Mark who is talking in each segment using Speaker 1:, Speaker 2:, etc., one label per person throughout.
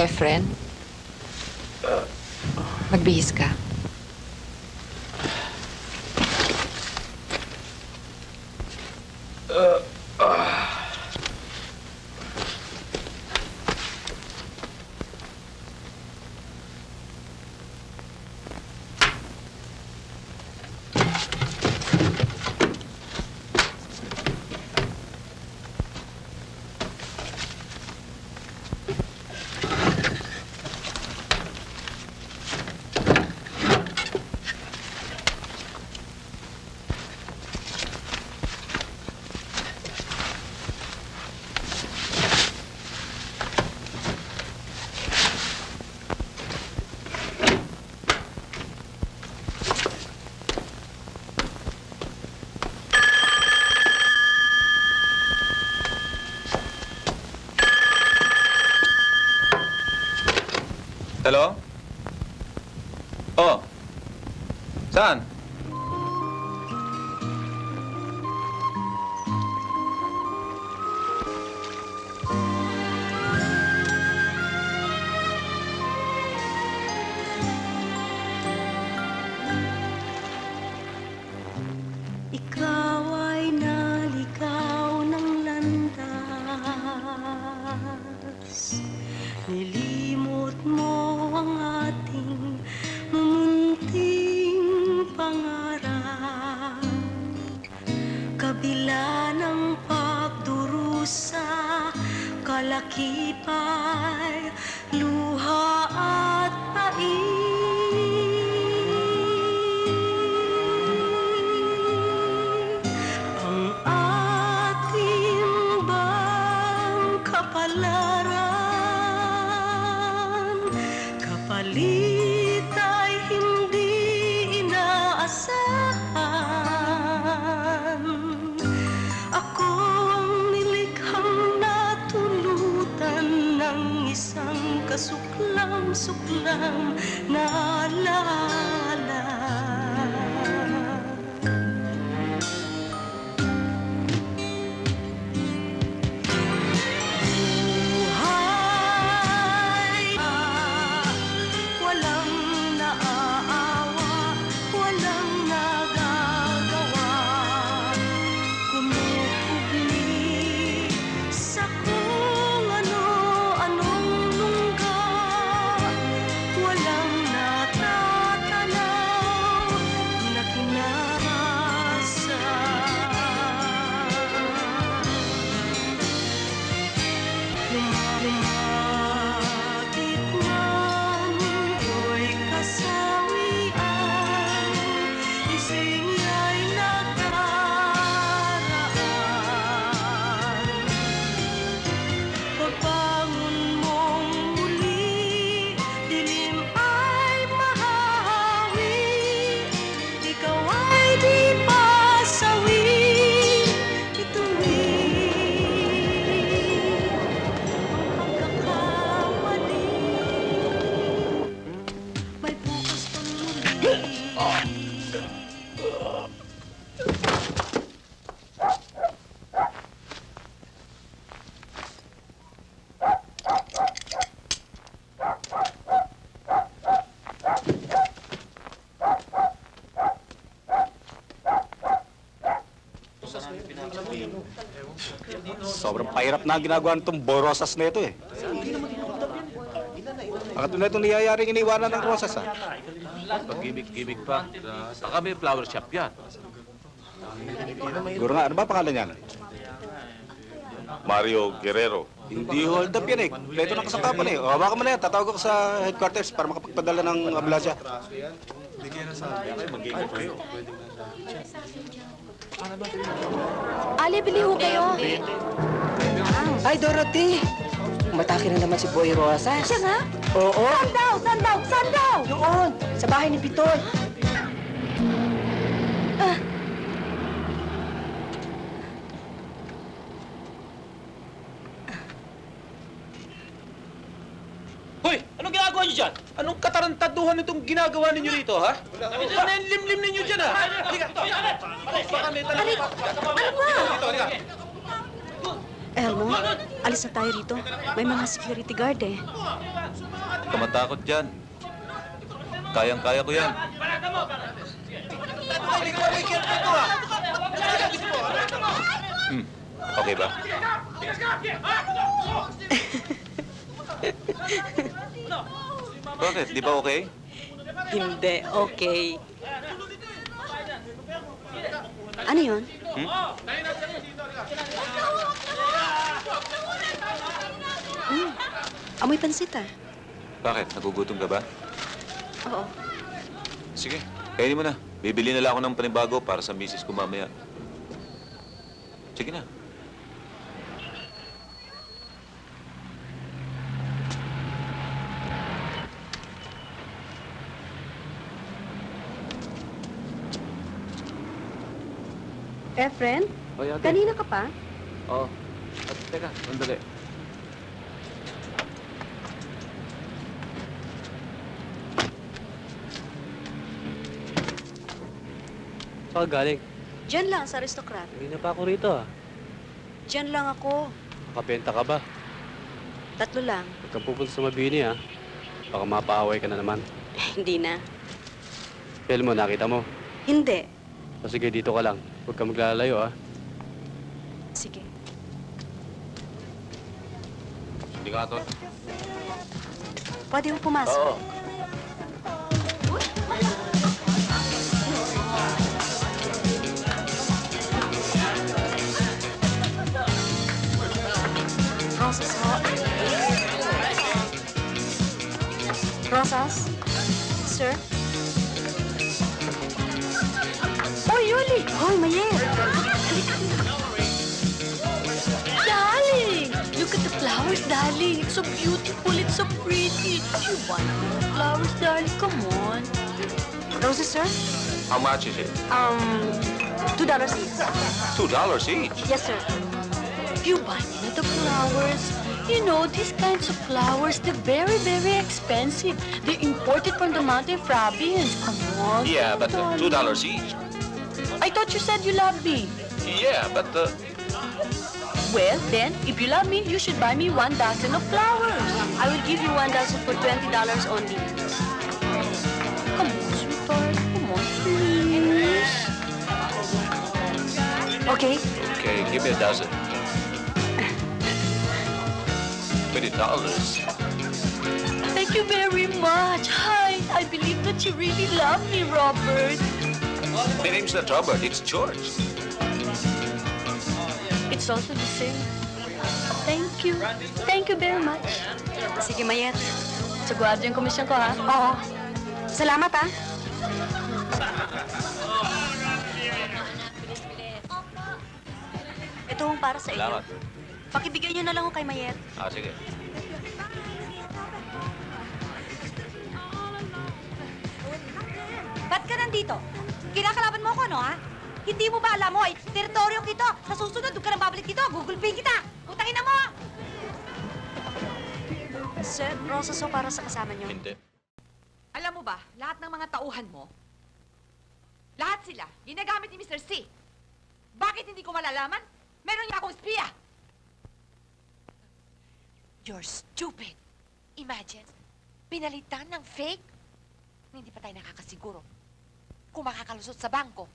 Speaker 1: Efren, magbihis ka.
Speaker 2: Hello? Oh. Saan?
Speaker 3: Ikaw ay naligaw ng landas. Nilimot mo ang ating mumunting pangarap. Kabila ng pagdurusa, kalakipay, luha at pait. Ang ating bang kapalaran, kapalit ay hindi inaasahan. Ako ang nilikhang natulutan ng isang kasuklam-suklam na alaala. Buhay walang naaawa, walang nagagawa, kumukubli sa kung ano-anong lungga, walang natatanaw na kinarasa. Lumapit man ko'y kasawian, ising ay nakaraan. Pagbangon mong muli, dilim ay mahahawi, ikaw ay di pasawi, bituin ang pagkakamali. May bukas pang muli.
Speaker 4: Sobrang pahirap na ginagawa nitong borosas na ito eh. Ang katulad itong niyayaring iniwanan ng rosas ah.
Speaker 2: Pag-gimik-gimik pa. Baka may flower shop yan.
Speaker 4: Siguro nga, ano ba pangalan niyan?
Speaker 5: Mario Guerrero.
Speaker 4: Hindi hold up yan eh. Kompleto ng kasangkapan eh. O, hawakan mo na yan. Tatawag ako sa headquarters para makapagpadala ng ambulansya.
Speaker 6: Ali, bili ho kayo.
Speaker 7: Ay, Dorothy! Umatake na naman si Boy Rosas.
Speaker 6: Siya nga?
Speaker 7: Oo.
Speaker 6: Saan daw? Saan daw? Saan daw?
Speaker 7: Doon, sa bahay ni Pitoy.
Speaker 8: Hoy! Anong ginagawa niyo dyan? Anong katarantaduhan itong ginagawa ninyo dito, ha? Ano yung limlim ninyo dyan, ha? Halika! Baka may talaga pa.
Speaker 6: Ano ba?
Speaker 8: Dito, halika.
Speaker 3: Elmo, alis na tayo rito. May mga security guard eh.
Speaker 2: Huwag ka matakot dyan. Kayang-kaya ko yan. Okay ba? Bakit? Di ba okay?
Speaker 3: Hindi, okay. Ano yun? Amoy pansit ah.
Speaker 2: Bakit? Nagugutom ka ba?
Speaker 3: Oo.
Speaker 2: Sige, kainin mo na. Bibili na lang ako ng panibago para sa misis ko mamaya. Sige na.
Speaker 3: Efren,
Speaker 2: Oy, ate.
Speaker 3: kanina ka pa?
Speaker 2: Oo. At teka, sandali.
Speaker 1: Saan ka galing?
Speaker 3: Diyan lang sa aristocrat.
Speaker 1: Hindi na pa ako rito ah.
Speaker 3: Diyan lang ako.
Speaker 1: Nakabenta ka ba?
Speaker 3: 3 lang.
Speaker 1: Huwag kang pupunta sa Mabini ah. Baka mapaaway ka na naman.
Speaker 3: Hindi na.
Speaker 1: Feel mo, nakita mo.
Speaker 3: Hindi.
Speaker 1: O sige, dito ka lang. Huwag kang maglalayo ah.
Speaker 3: Sige.
Speaker 2: Hindi ka ato.
Speaker 3: Pwede mo pumasok.
Speaker 2: Oo.
Speaker 3: Rosas ho. Rosas? Sir? Oh, Yuli! Hoy, Mayer! Darling! Look at the flowers, darling. It's so beautiful. It's so pretty. You want more flowers, darling? Come on. Roses, sir?
Speaker 2: How much is it?
Speaker 3: $2 each.
Speaker 2: $2 each.
Speaker 3: Yes, sir. You buy me the flowers. You know, these kinds of flowers, they're very, very expensive. They're imported from the mountain province. Come on.
Speaker 2: Yeah, but $2
Speaker 3: darling.
Speaker 2: each.
Speaker 3: I thought you said you loved me.
Speaker 2: Yeah, but
Speaker 3: Well, then, if you love me, you should buy me 1 dozen of flowers. I will give you 1 dozen for $20 only. Come on, sweetheart. Come on, please. Okay?
Speaker 2: okay, give me a dozen. $20.
Speaker 3: Thank you very much. Hi, I believe that you really love me, Robert.
Speaker 2: My name's not Robert, it's George.
Speaker 3: It's also the same. Thank you. Thank you very much. Sige, Mayet. Sa gwardiya yung komisyon ko, ha? Oo. Salamat, ha? Ito ang para sa inyo.
Speaker 2: Salamat.
Speaker 3: Pakibigay niyo na lang ho kay Mayet.
Speaker 2: Ah, sige.
Speaker 6: Ba't ka nandito? Kinakalaban mo ako, no, ha? Hindi mo ba alam mo, teritoryo kito. Sa susunod, huwag ka nang babalik dito. Gugulpin kita. Putangin na mo!
Speaker 3: Sir, rosas ho para sa kasama niyo.
Speaker 2: Hindi.
Speaker 5: Alam mo ba, lahat ng mga tauhan mo, lahat sila, ginagamit ni Mr. C. Bakit hindi ko malalaman? Meron niya akong espiya. You're stupid. Imagine, pinalitan ng fake. Hindi pa tayo nakakasiguro kung makakalusot sa bangko.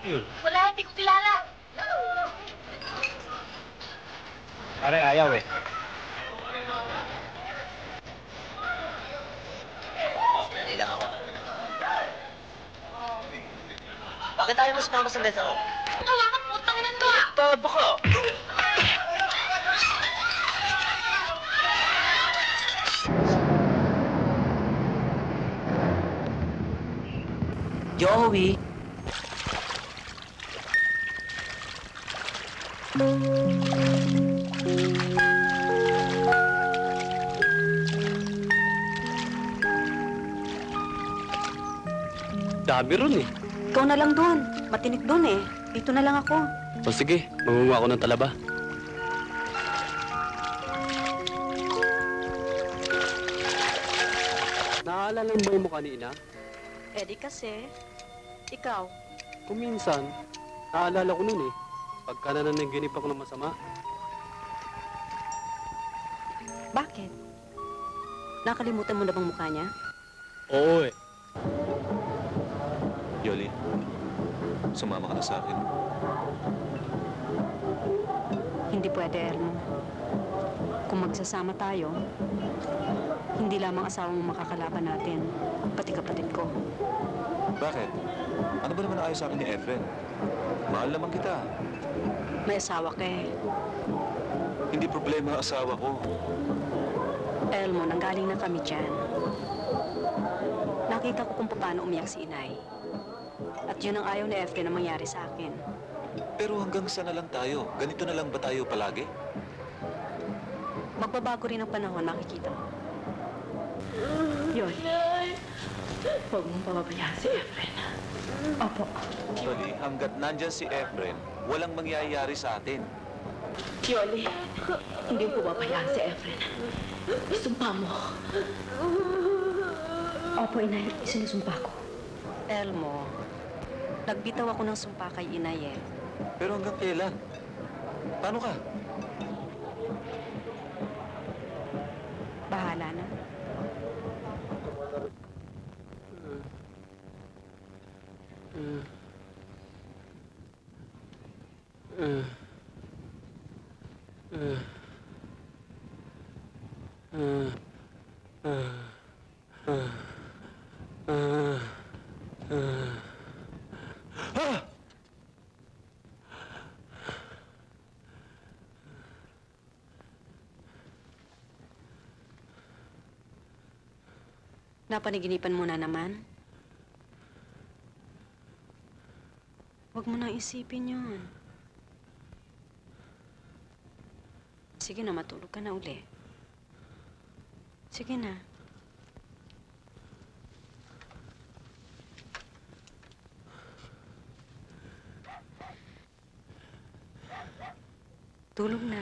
Speaker 1: Yun.
Speaker 6: Wala, hindi ko kilala.
Speaker 1: Pare, ayaw eh.
Speaker 7: Hindi lang ako. Bakit tayo mas mama sa mesa ko?
Speaker 8: Taba ka!
Speaker 7: Joey!
Speaker 1: Dami ron eh.
Speaker 3: Ikaw na lang doon. Matinik doon eh. Dito na lang ako.
Speaker 1: O sige, mangunguha ako ng talaba. Naaalala mo ba yung mukha ni Ina?
Speaker 3: Eh di kasi, ikaw,
Speaker 1: Kung minsan, naaalala ko nun eh. Pagka nananaginip ako ng masama.
Speaker 3: bakit? Nakalimutan mo na bang mukha niya?
Speaker 1: Oo eh.
Speaker 2: Yoli, sumama ka na sa akin.
Speaker 3: Hindi pwede, Elmo. Kung magsasama tayo, hindi lamang asawa mo makakalaban natin, pati kapatid ko.
Speaker 2: Bakit? Ano ba naman ayos sa akin ni Efren? Mahal naman kita.
Speaker 3: May asawa ka eh.
Speaker 2: Hindi problema ang asawa ko.
Speaker 3: Elmo, nanggaling na kami dyan. Nakita ko kung paano umiyak si Inay. At yun ang ayaw ni Efren na mangyari sa akin.
Speaker 2: Pero hanggang saan na lang tayo? Ganito na lang ba tayo palagi?
Speaker 3: Magbabago rin ang panahon, makikita mo. Yun. Huwag mong pababayaan si Efren. Opo.
Speaker 2: Yoli, hanggat nandyan si Efren, walang mangyayari sa atin.
Speaker 3: Yoli, hindi ko pababayaan si Efren. Isumpa mo. Opo, Inay. Sinusumpa ko. Elmo, nagbitaw ako ng sumpa kay Inay eh.
Speaker 2: Pero hanggang kailan? Paano ka?
Speaker 3: Bahala na. Napaniginipan mo na naman? Huwag mo nang isipin yun. Sige na, matulog ka na uli. Sige na. Tulog na.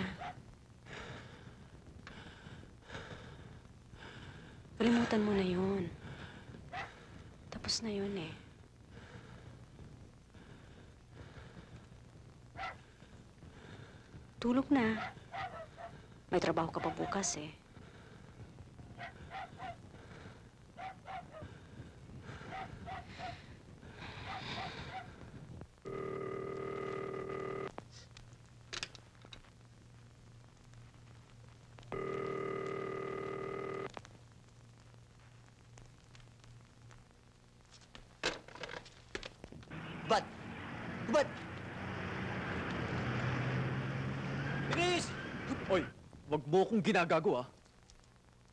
Speaker 3: Kalimutan mo na yun. Tapos na yun eh. Tulog na. May trabaho ka pa bukas eh.
Speaker 8: Ba't? Bilis! Oy, wag mo akong ginagago, ah.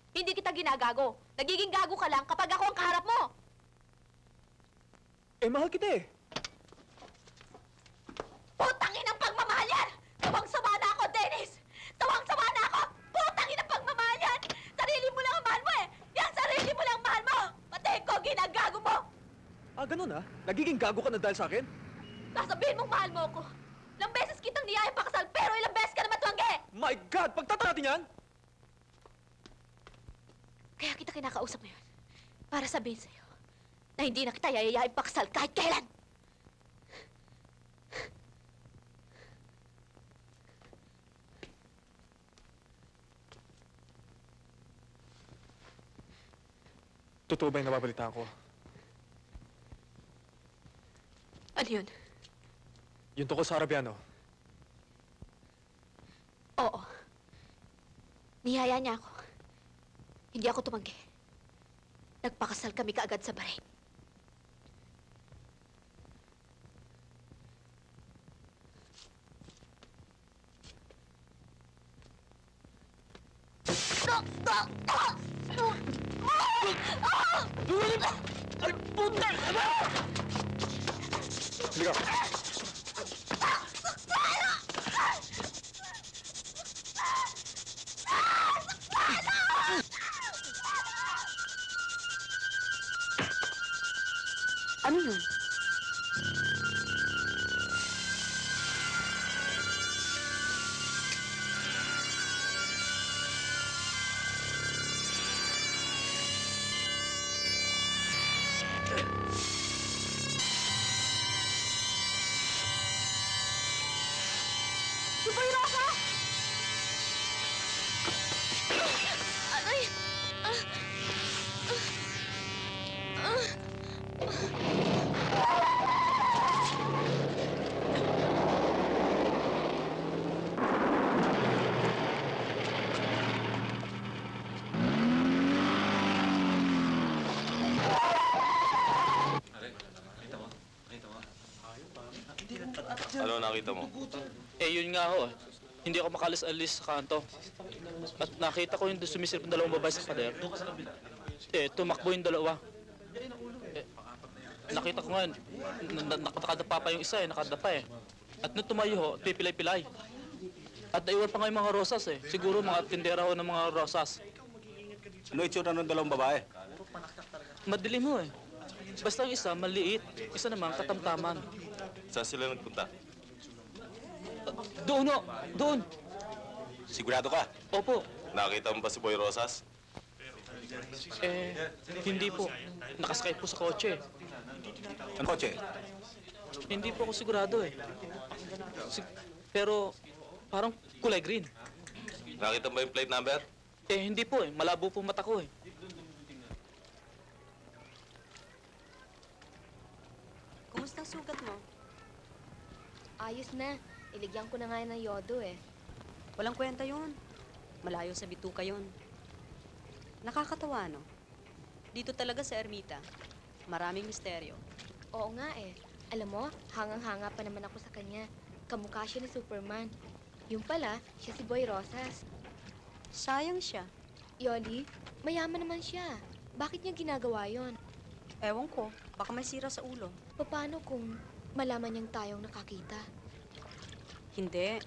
Speaker 5: Hindi kita ginagago. Nagiging gago ka lang kapag ako ang kaharap mo.
Speaker 8: Eh, mahal kita eh.
Speaker 5: Putangin ang pagmamahal yan! Sawang-sawa na ako, Dennis! Sawang-sawa na ako! Putangin ang pagmamahal yan! Sarili mo lang ang mahal mo eh! Yan, sarili mo lang ang mahal mo! Pati ko, ginagago mo!
Speaker 8: Ah, ganun ah? Nagiging gago ka na dahil sa akin?
Speaker 5: Sasabihin mong mahal mo ako. Ilang beses kitang niyayang pakasal, pero ilang beses ka naman tuwangge!
Speaker 8: My God! Pagtata natin yan!
Speaker 5: Kaya kita kinakausap ngayon para sabihin sa'yo na hindi na kita yayayain pakasal kahit kailan!
Speaker 8: Totoo ba yung nababalitaan ko?
Speaker 5: Ano yun?
Speaker 8: Yung tungkol sa Arabiano.
Speaker 5: Oo. Niyaya niya ako. Hindi ako tumanggi. Nagpakasal kami kaagad sa Bahrain.
Speaker 3: Ano yun?
Speaker 5: Si Boy Rosa! Aray!
Speaker 2: Ano nakita mo?
Speaker 8: Eh, yun nga ho. Hindi ako makalis-alis sa kanto. At nakita ko yung sumisilip ng dalawang babae sa pader. Eh, tumakbo yung dalawa. Eh, nakita ko nga, nakadapa pa yung isa eh, nakadapa eh. At nung tumayo ho, pipilay-pilay. At naiwan pa nga yung mga rosas eh. Siguro mga tindera ho ng mga rosas.
Speaker 4: Ano itsura ng dalawang babae?
Speaker 8: Madilim ho eh. Basta yung isa, maliit. Isa naman, katamtaman.
Speaker 2: Saan sila nagpunta?
Speaker 8: Doon ho! Doon!
Speaker 4: Sigurado ka?
Speaker 8: Opo.
Speaker 2: Nakita mo ba si Boy Rosas?
Speaker 8: Eh, hindi po. Nakasakay po sa kotse.
Speaker 4: Ano kotse?
Speaker 8: Hindi po ako sigurado eh. Pero parang kulay green.
Speaker 2: Nakita mo ba yung plate number?
Speaker 8: Eh, hindi po eh. Malabo po mata ko eh.
Speaker 3: Kumusta ang sugat mo? Ayos na. Iligyan ko na nga ng yodo eh.
Speaker 9: Walang kwenta yun. Malayo sa bituka yun. Nakakatawa, no? Dito talaga sa Ermita. Maraming misteryo.
Speaker 3: Oo nga eh. Alam mo, hangang-hanga pa naman ako sa kanya. Kamukha siya ni Superman. Yung pala, siya si Boy Rosas.
Speaker 9: Sayang siya.
Speaker 3: Yoli, mayaman naman siya. Bakit niya ginagawa yon?
Speaker 9: Ewan ko. Baka may sira sa ulo.
Speaker 3: Paano kung malaman niyang tayong nakakita?
Speaker 9: Hindi.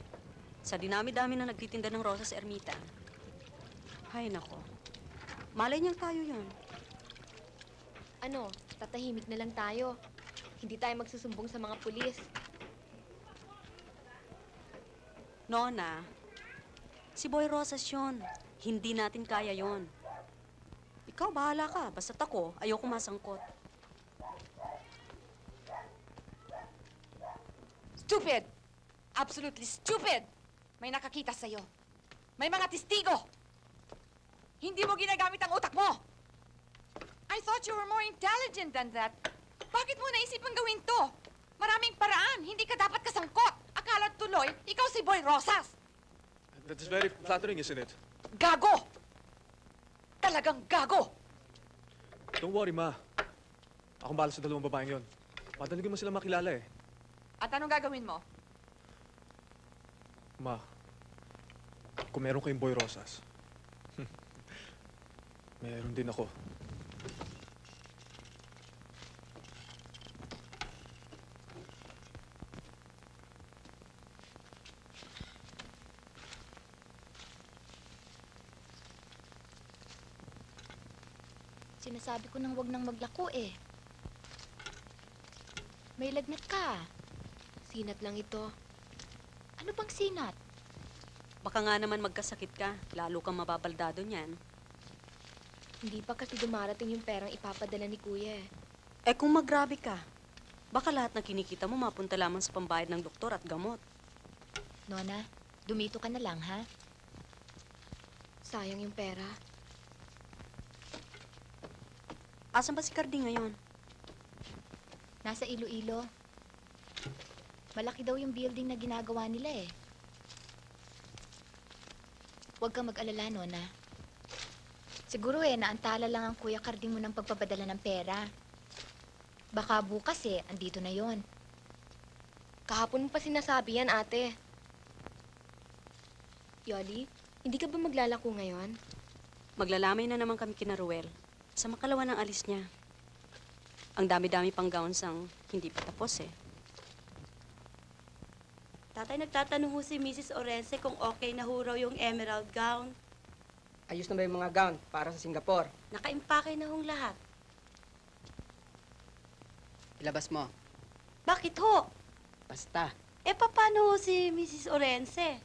Speaker 9: Sa dinami-dami na nagtitinda ng rosas sa Ermita. Hay nako. Malay niyang tayo yun.
Speaker 3: Ano, tatahimik na lang tayo. Hindi tayo magsusumbong sa mga pulis.
Speaker 9: Nona, si Boy Rosas yun. Hindi natin kaya yon. Ikaw, bahala ka. Basta't ako, ayoko masangkot.
Speaker 6: Stupid! Absolutely stupid! May nakakita sa'yo. May mga testigo! Hindi mo ginagamit ang utak mo! I thought you were more intelligent than that. Bakit mo naisipang gawin to? Maraming paraan. Hindi ka dapat kasangkot. Akala tuloy, ikaw si Boy Rosas.
Speaker 10: That is very flattering, isn't it?
Speaker 6: Gago! Talagang gago!
Speaker 10: Don't worry, Ma. Akong bahala sa dalawang babaeng yon. Madali ko man sila makilala eh.
Speaker 6: At anong gagawin mo?
Speaker 10: Ma, kung meron kayong Boy Rosas, meron din ako.
Speaker 3: Sinasabi ko nang wag nang maglako eh. May lagnat ka. Sinat lang ito. Ano bang sinat?
Speaker 9: Baka nga naman magkasakit ka. Lalo kang mababaldado niyan.
Speaker 3: Hindi pa kasi dumarating yung perang ipapadala ni Kuya eh.
Speaker 9: Eh kung maggrabe ka, baka lahat ng kinikita mo mapunta lamang sa pambayad ng doktor at gamot.
Speaker 3: Nona, dumito ka na lang ha? Sayang yung pera.
Speaker 9: Asan ba si Cardi ngayon?
Speaker 3: Nasa Iloilo. Malaki daw yung building na ginagawa nila eh. Huwag kang mag-alala, Nona. Siguro eh, naantala lang ang Kuya Cardi mo ng pagpapadala ng pera. Baka bukas eh, andito na yon. Kahapon mo pa sinasabi yan, ate. Yoli, hindi ka ba maglalako ngayon?
Speaker 9: Maglalamay na naman kami kina Ruel. Sa makalawa ng alis niya. Ang dami-dami pang gowns ang hindi pa tapos eh.
Speaker 5: Tatay, nagtatanong ho si Mrs. Orense kung okay na ho raw yung emerald gown.
Speaker 7: Ayos na ba yung mga gown para sa Singapore?
Speaker 5: Nakaimpake na hong lahat.
Speaker 7: Ilabas mo.
Speaker 5: Bakit ho?
Speaker 7: Basta.
Speaker 5: Paano ho si Mrs. Orense?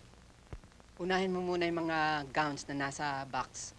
Speaker 7: Unahin mo muna yung mga gowns na nasa box.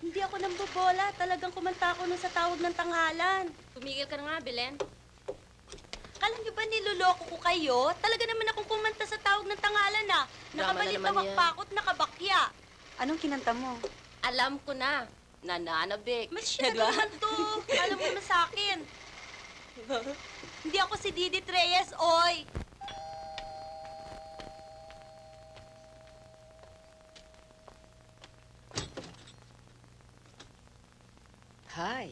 Speaker 5: Hindi ako nambobola. Talagang kumanta ako nung sa tawag ng tanghalan.
Speaker 3: Tumigil ka na nga, Belen.
Speaker 5: Kala niyo ba niloloko ko kayo? Talaga naman akong kumanta sa tawag ng tanghalan ah. Nakabalintawak pa ako at nakabakya.
Speaker 9: Anong kinanta mo?
Speaker 3: Alam ko na. Nananabik.
Speaker 5: Masyado naman to. Alam mo na sa akin. Hindi ako si Didi Reyes, oy.
Speaker 7: Hi.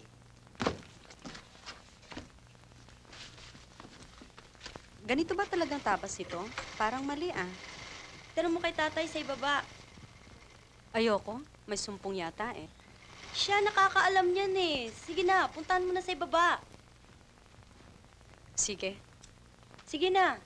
Speaker 9: Ganito ba talagang tapas ito? Parang mali ah.
Speaker 5: Tanong mo kay tatay sa ibaba.
Speaker 9: Ayoko. May sumpong yata eh.
Speaker 5: Siya nakakaalam niyan eh. Sige na, puntahan mo na sa ibaba.
Speaker 9: Sige.
Speaker 5: Sige na.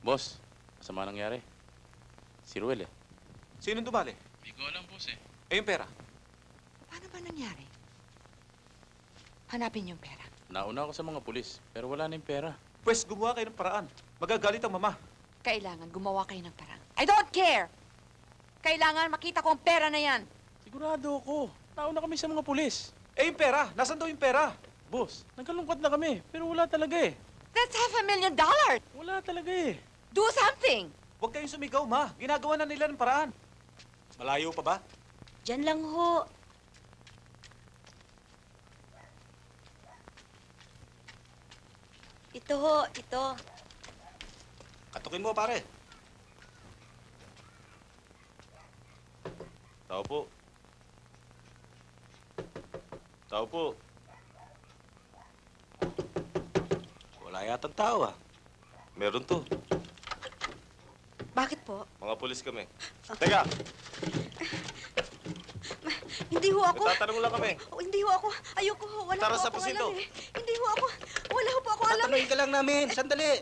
Speaker 8: Boss, masama nangyari. Si Ruel eh.
Speaker 2: Sino dumali?
Speaker 8: Hindi ko alam, boss eh.
Speaker 2: Yung pera.
Speaker 6: Paano ba nangyari? Hanapin yung pera.
Speaker 8: Nauna ako sa mga pulis, pero wala na yung pera.
Speaker 2: Pwes, gumawa kayo ng paraan. Magagalit ang mama.
Speaker 6: Kailangan gumawa kayo ng parang. I don't care! Kailangan makita ko ang pera na yan.
Speaker 8: Sigurado ako. Nauna kami sa mga pulis.
Speaker 2: Yung pera. Nasaan daw yung pera?
Speaker 8: Boss, nagkalungkot na kami, pero wala talaga eh.
Speaker 6: That's $500,000!
Speaker 8: Wala talaga eh.
Speaker 6: Do something!
Speaker 2: Huwag kayong sumigaw, ma. Ginagawa na nila ng paraan. Malayo pa ba?
Speaker 5: Diyan lang ho. Ito ho, ito.
Speaker 4: Katukin mo, pare.
Speaker 2: Tao po. Tao po.
Speaker 4: Wala yatang tao, ah.
Speaker 2: Meron to.
Speaker 9: Bakit po?
Speaker 2: Mga pulis kami. Teka!
Speaker 9: Hindi ho ako.
Speaker 4: Tatanong lang kami.
Speaker 9: Hindi ho ako. Ayoko ho. Wala
Speaker 4: Tara
Speaker 9: ho
Speaker 4: sa
Speaker 9: akong
Speaker 4: presinto.
Speaker 9: alam eh. Hindi ho ako. Wala ho po ako alam eh.
Speaker 4: Tatanungin ka lang namin. Sandali.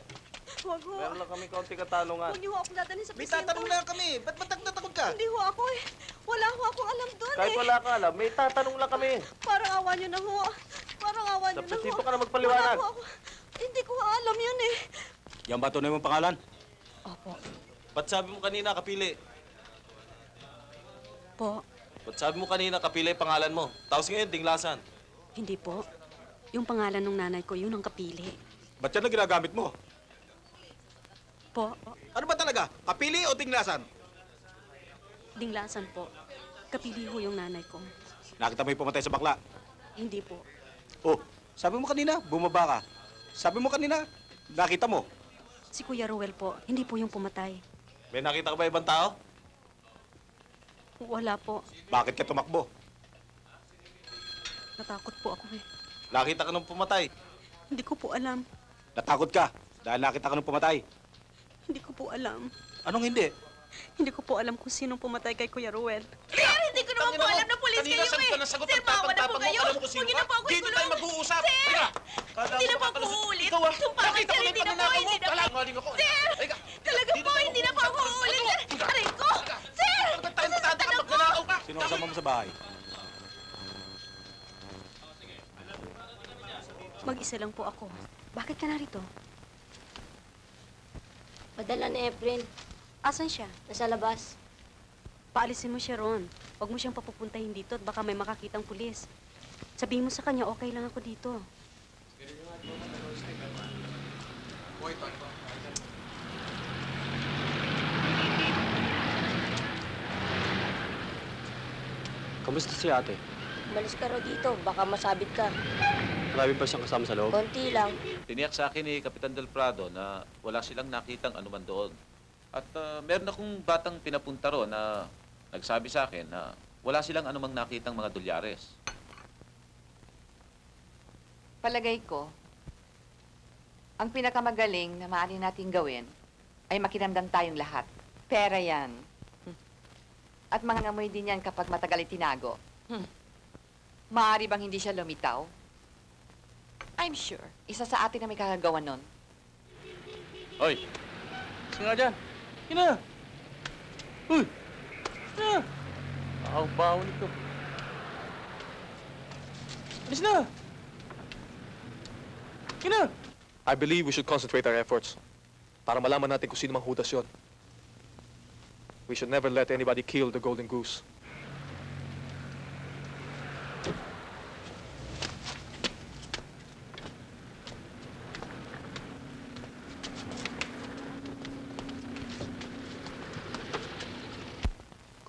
Speaker 9: Huwag ho.
Speaker 4: Meron lang kami kaunting katanungan.
Speaker 9: Huwag niyo ho akong dadalhin sa
Speaker 4: May
Speaker 9: presinto.
Speaker 4: tatanong lang kami. Ba't natakot ka?
Speaker 9: Hindi ho ako eh. Wala ho akong alam doon
Speaker 4: Kahit
Speaker 9: eh.
Speaker 4: wala ka alam, may tatanong lang kami.
Speaker 9: Parang awa niyo na ho. Parang awa niyo na ho.
Speaker 4: presinto ka na magpaliwanag.
Speaker 9: Wala ho ako. Hindi ko alam yun eh.
Speaker 4: Yan ba tunay mong pangalan?
Speaker 9: Opo.
Speaker 4: Ba't sabi mo kanina kapili?
Speaker 9: Po.
Speaker 4: Ba't sabi mo kanina kapili pangalan mo? Tapos ngayon, dinglasan.
Speaker 9: Hindi po. Yung pangalan ng nanay ko, yun ang kapili.
Speaker 4: Ba't yan ang ginagamit mo?
Speaker 9: Po.
Speaker 4: Ano ba talaga? Kapili o dinglasan?
Speaker 9: Dinglasan po. Kapili ho yung nanay ko.
Speaker 4: Nakita mo yung pumatay sa bakla?
Speaker 9: Hindi po.
Speaker 4: Oh, sabi mo kanina, bumaba ka. Sabi mo kanina, nakita mo.
Speaker 9: Si Kuya Ruel po, hindi po yung pumatay.
Speaker 4: May nakita ka ba ibang tao?
Speaker 9: Wala po.
Speaker 4: Bakit ka tumakbo?
Speaker 9: Natakot po ako eh.
Speaker 4: Nakita ka nung pumatay.
Speaker 9: Hindi ko po alam.
Speaker 4: Natakot ka dahil nakita ka nung pumatay.
Speaker 9: Hindi ko po alam.
Speaker 4: Anong hindi?
Speaker 9: Hindi ko po alam kung sinong pumatay kay Kuya Ruel.
Speaker 5: Sir, hindi ko naman po alam na pulis kayo eh. Sir, maawa na po kayo. Huwag niyo na po ako
Speaker 4: Dito tayo
Speaker 5: ikulong.
Speaker 4: mag-uusap.
Speaker 5: Sir! Hindi na po ako uulit. Sumpah ko, sir, hindi na po, hindi na po. Sir! Talaga po, hindi na po ako uulit, sir. Aray ko! Sir! Masasaktan ako!
Speaker 4: Sino kasama mo sa bahay?
Speaker 9: Mag-isa lang po ako. Bakit ka narito?
Speaker 3: Padala ni Efren.
Speaker 9: Asan siya?
Speaker 3: Nasa labas.
Speaker 9: Paalisin mo siya ron. Huwag mo siyang papupuntahin dito at baka may makakitang pulis. Sabihin mo sa kanya, okay lang ako dito.
Speaker 1: Kamusta si ate?
Speaker 3: Umalis ka raw dito, baka masabit ka.
Speaker 1: Marami ba siyang kasama sa loob?
Speaker 3: Konti lang.
Speaker 2: Tiniyak sa akin ni Kapitan Del Prado na wala silang nakitang anuman doon. At meron akong batang pinapunta ro na nagsabi sa akin na wala silang anumang nakitang mga dolyares.
Speaker 6: Palagay ko, ang pinakamagaling na maaari nating gawin ay makinamdam tayong lahat. Pera yan. At mga ngamoy din yan kapag matagal itinago. Maaari bang hindi siya lumitaw? I'm sure, isa sa atin na may kakagawa nun.
Speaker 1: Hoy! Sige nga dyan! Kina! Uy! Kina! Ang baho nito. Alis na! Kina!
Speaker 10: I believe we should concentrate our efforts para malaman natin kung sino mang hudas yun. We should never let anybody kill the golden goose.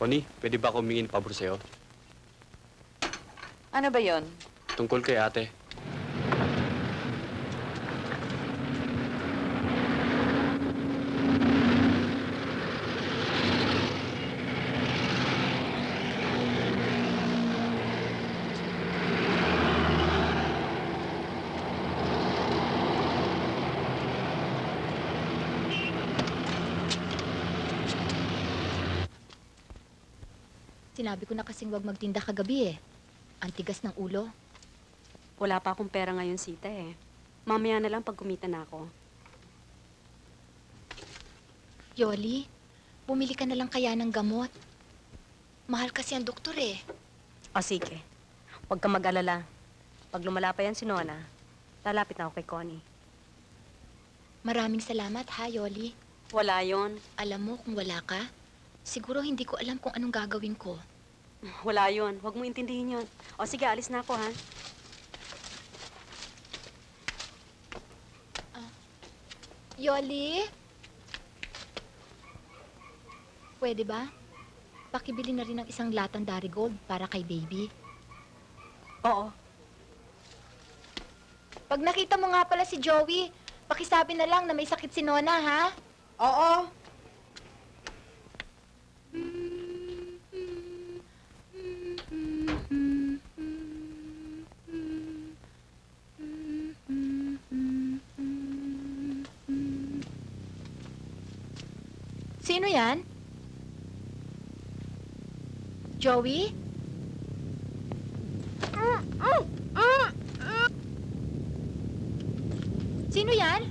Speaker 1: Connie, pwede ba ako humingin pabor sa'yo?
Speaker 6: Ano ba yon?
Speaker 1: Tungkol kay ate.
Speaker 5: Sinabi ko na kasing wag magtinda kagabi eh. Ang tigas ng ulo.
Speaker 9: Wala pa akong pera ngayon, Sita eh. Mamaya na lang pag kumita na ako.
Speaker 5: Yoli, bumili ka na lang kaya ng gamot. Mahal kasi ang doktor eh.
Speaker 9: O sige, huwag ka mag-alala. Pag lumala pa yan si Nona, lalapit na ako kay Connie.
Speaker 5: Maraming salamat ha, Yoli.
Speaker 9: Wala yon.
Speaker 5: Alam mo kung wala ka, siguro hindi ko alam kung anong gagawin ko.
Speaker 9: Wala yon. Huwag mo intindihin yon. O sige, alis na ako ha.
Speaker 5: Yoli? Pwede ba? Pakibili na rin ng isang latang Darigold para kay baby.
Speaker 9: Oo.
Speaker 5: Pag nakita mo nga pala si Joey, pakisabi na lang na may sakit si Nona, ha?
Speaker 6: Oo.
Speaker 5: Sino yan? Joey? Sino yan?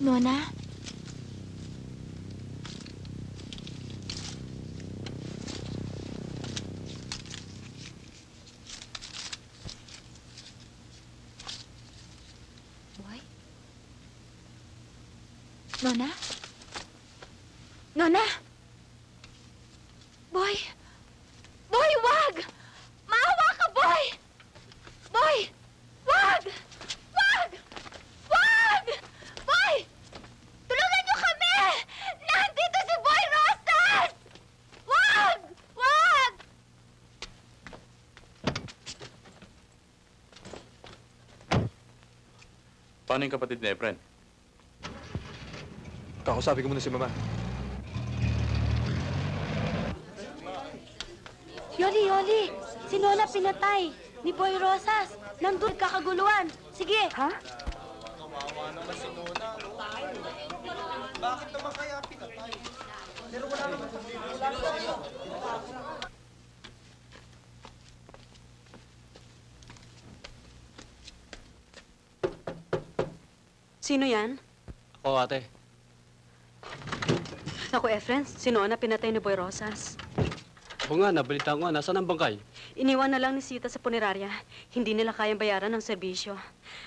Speaker 5: Nona? Boy? Nona? Nona? Boy! Boy, wag! Maawa ka, boy! Boy! Wag! Wag! Wag! Boy! Tulungan niyo kami! Nandito si Boy Rosas! Wag! Wag!
Speaker 11: Paano yung kapatid ni Efren?
Speaker 10: Kakausapin ko muna si Mama.
Speaker 9: Yoli! Si Nona pinatay ni Boy Rosas. Nandun kakaguluhan. Sige. Ha?
Speaker 4: Bakit naman kaya pinatay? Pero wala naman
Speaker 9: Sino yan?
Speaker 1: Ako, ate.
Speaker 9: Naku, Efren, si Nona pinatay ni Boy Rosas.
Speaker 1: Oo nga, nabalitaan ko nga. Nasaan ang bangkay?
Speaker 9: Iniwan na lang ni Sita sa punerarya. Hindi nila kayang bayaran ng serbisyo.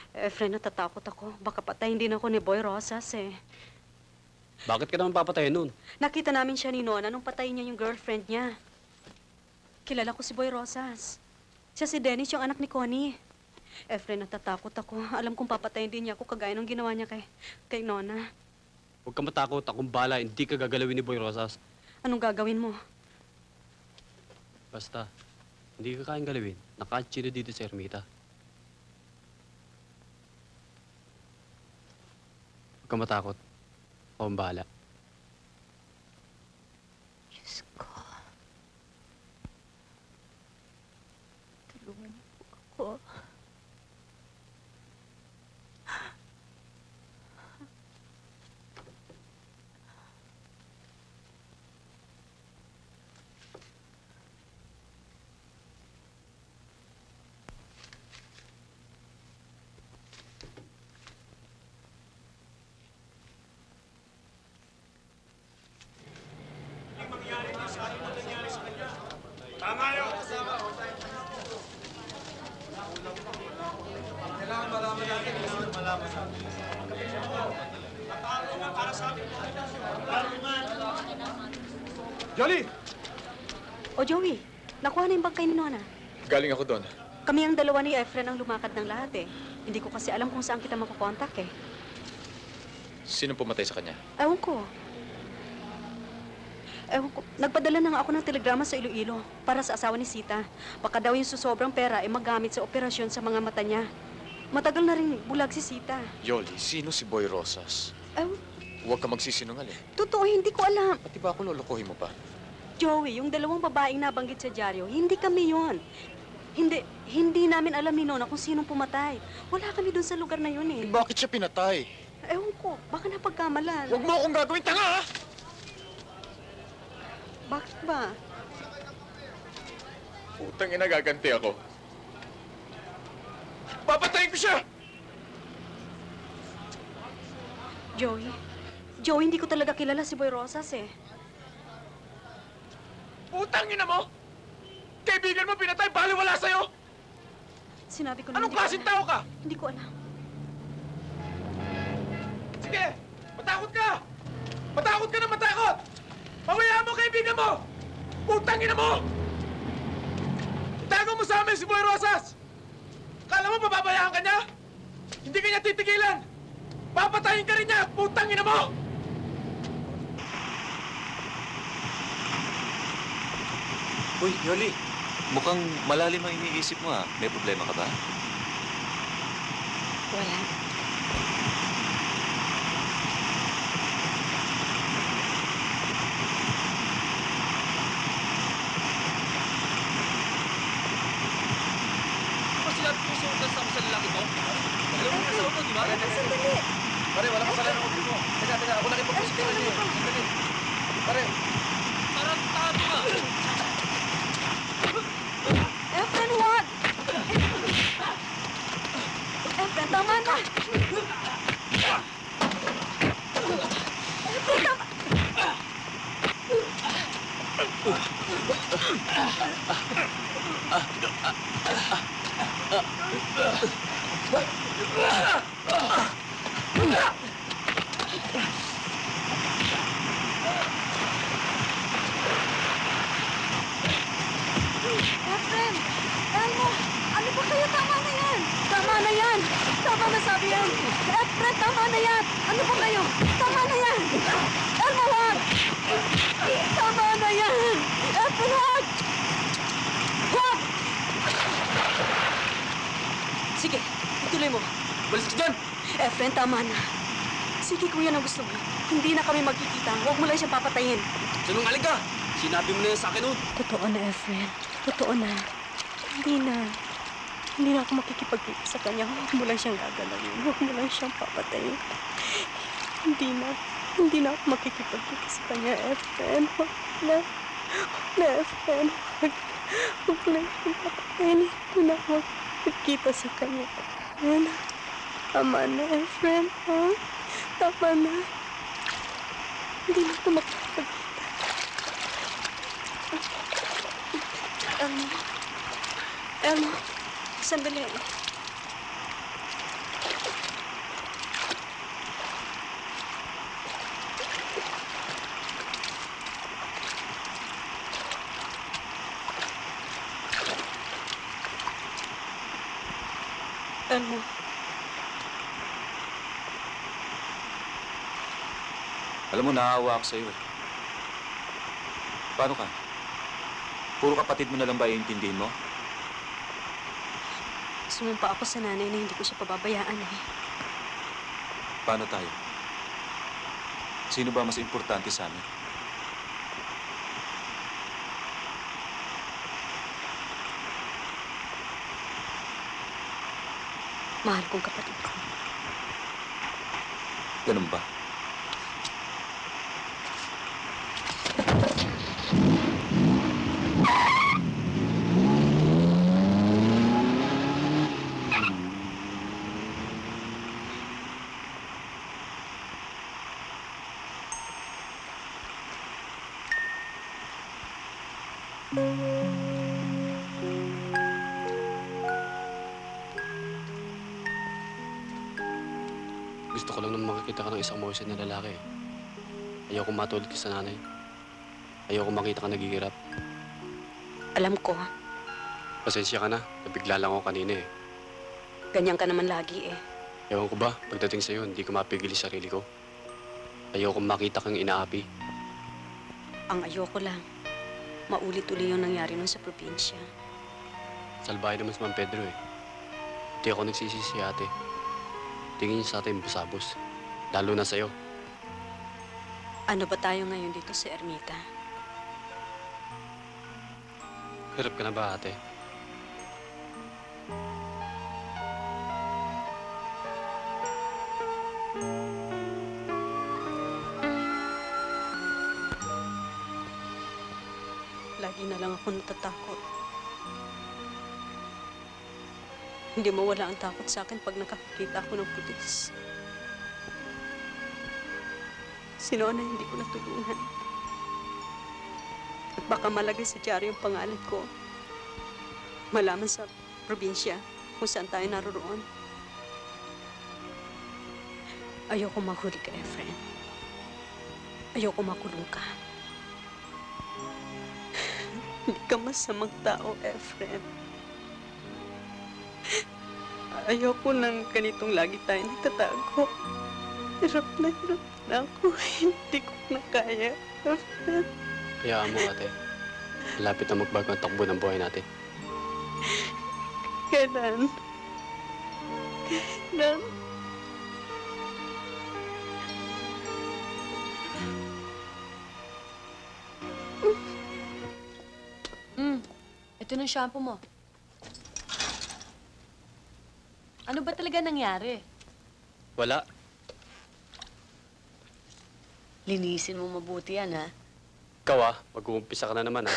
Speaker 9: Efren, natatakot ako. Baka patayin din ako ni Boy Rosas eh.
Speaker 1: Bakit ka naman papatayin nun?
Speaker 9: Nakita namin siya ni Nona nung patayin niya yung girlfriend niya. Kilala ko si Boy Rosas. Siya si Dennis, yung anak ni Connie. Efren, natatakot ako. Alam kong papatayin din niya ako kagaya ng ginawa niya kay Nona.
Speaker 1: Huwag ka matakot. Akong bala. Hindi ka gagalawin ni Boy Rosas.
Speaker 9: Anong gagawin mo?
Speaker 1: Basta, hindi ka kayang galawin. Naka-chino dito sa ermita. Huwag ka matakot. Akong bahala.
Speaker 5: Diyos ko. Tulungan niyo po ako.
Speaker 10: Jolly!
Speaker 9: O Joey, nakuha na yung bangkay ni Nona.
Speaker 10: Galing ako doon.
Speaker 9: Kami ang dalawa ni Efren ang lumakad ng lahat eh. Hindi ko kasi alam kung saan kita makukontak eh.
Speaker 11: Sino pumatay sa kanya?
Speaker 9: Ewan ko. Nagpadala na nga ako ng telegrama sa Iloilo para sa asawa ni Sita. Baka daw yung susobrang pera ay magamit sa operasyon sa mga mata niya. Matagal na rin bulag si Sita.
Speaker 11: Yoli, sino si Boy Rosas? Huwag ka magsisinungaling.
Speaker 9: Totoo, hindi ko alam.
Speaker 11: Pati ba ako lolokohin mo pa?
Speaker 9: Joey, yung dalawang babaeng nabanggit sa dyaryo, hindi kami yon. Hindi namin alam ni Nona kung sinong pumatay. Wala kami doon sa lugar na yun eh.
Speaker 11: Bakit siya pinatay?
Speaker 9: Ewan ko, baka napagkamalan.
Speaker 11: Huwag mo akong gagawin tanga, ha?
Speaker 9: Bakit ba?
Speaker 11: Putang ina, gaganti ako. Papatayin ko siya!
Speaker 9: Joey, hindi ko talaga kilala si Boy Rosas eh.
Speaker 11: Putang ina mo! Kaibigan mo pinatay, baliwala sa'yo!
Speaker 9: Sinabi ko na
Speaker 11: Anong
Speaker 9: hindi ko
Speaker 11: klaseng
Speaker 9: alam.
Speaker 11: tao ka?
Speaker 9: Hindi ko alam.
Speaker 11: Sige! Matakot ka! Matakot ka na matakot! Pawayaan mo kaibigan mo! Putang ina mo! Itago mo sa amin si Boy Rosas! Kala mo pababayaan ka niya? Hindi ka niya titigilan! Papatayin ka rin niya! Putang ina mo!
Speaker 2: Uy, Yoli, mukhang malalim ang iniisip mo ha. May problema ka ba?
Speaker 6: Wala.
Speaker 8: Kasi lahat puso ako sa lalaki to? Alam mo yung asawa ko, di ba?
Speaker 6: Sandali.
Speaker 4: Pare, wala kasalanan ng ulo mo. Teka, ako nakipag-usap ka rin eh. Sandali. Pare.
Speaker 8: Tarantado ka!
Speaker 9: Efren, wag! Efren, tama na! Efren, tama! Efren! Elmo! Ano ba kayo? Tama na yan! Tama na yan! Tama na sabi yan! Efren, tama na yan! Ano ba kayo? Tama na yan! Elmo, wag! Tama na yan! Efren, wag! Wag! Sige, ituloy mo.
Speaker 11: Balis ka dyan!
Speaker 9: Efren, tama na. Sige, kung yan ang gusto mo. Hindi na kami magkikita. Huwag mo lang siyang papatayin.
Speaker 11: Sinungaling ka! Sinabi mo na yan sa akin noon.
Speaker 9: Totoo na, Efren. Totoo na. Hindi na. Hindi na ako makikipagkita sa kanya. Huwag mo lang siyang gagalawin. Huwag mo lang siyang papatayin. Hindi na. Hindi na ako makikipagkita sa kanya, Efren. Huwag na. Huwag na, Efren. Huwag mo lang siyang papatayin. Hindi na ako makikipagkita sa kanya, Efren. Tama na, Efren. Ha? Tama na. Hindi na ako makikipagkita. Elmo, sandali. Elmo.
Speaker 2: Alam mo, naawa ako sa'yo eh. Paano ka? Puro kapatid mo na lang ba iintindihin mo?
Speaker 9: Sumumpa ako sa nanay na hindi ko siya pababayaan eh.
Speaker 2: Paano tayo? Sino ba mas importante sa amin?
Speaker 9: Mahal kong kapatid ko.
Speaker 2: Ganun ba?
Speaker 1: Gusto ko lang nang makikita ka ng isang motion na lalaki. Ayaw ko matulad ka sa nanay. Ayaw ko makita ka naghihirap.
Speaker 9: Alam ko,
Speaker 1: Pasensya ka na. Nabigla lang ako kanina eh.
Speaker 9: ganyan ka naman lagi eh.
Speaker 1: Ewan ko ba, pagdating sa'yo, hindi ko mapigil yung sarili ko. Ayaw kong makita kang inaapi.
Speaker 9: Ang ayoko lang, maulit-uli yung nangyari nun sa probinsya.
Speaker 1: Salbahe naman si Mang Pedro eh. Hindi ako nagsisisi ate. Tingin niya sa atin basabos. Lalo na sa'yo.
Speaker 9: Ano ba tayo ngayon dito sa Ermita?
Speaker 1: Hirap ka na ba ate?
Speaker 9: Lagi na lang ako natatakot. Hindi mawala ang takot sa akin pag nakakita ako ng pulis. Si Nona hindi ko natulungan. At baka malagay sa dyaryo yung pangalan ko. Malaman sa probinsya kung saan tayo naroon. Ayoko mahuli ka, Efren. Ayoko makulong ka. Hindi ka masamang tao, Efren. Ayoko lang ganitong lagi tayo nagtatago. Hirap na ako. Hindi ko na kaya, Efren.
Speaker 1: Hayaan mo ate. Malapit na magbago ang takbo ng buhay natin.
Speaker 9: Kailan? Kailan?
Speaker 3: Ito na shampoo mo. Ano ba talaga nangyari?
Speaker 1: Wala.
Speaker 3: Linisin mo mabuti yan, ha?
Speaker 1: Ikaw mag-uumpisa ka na naman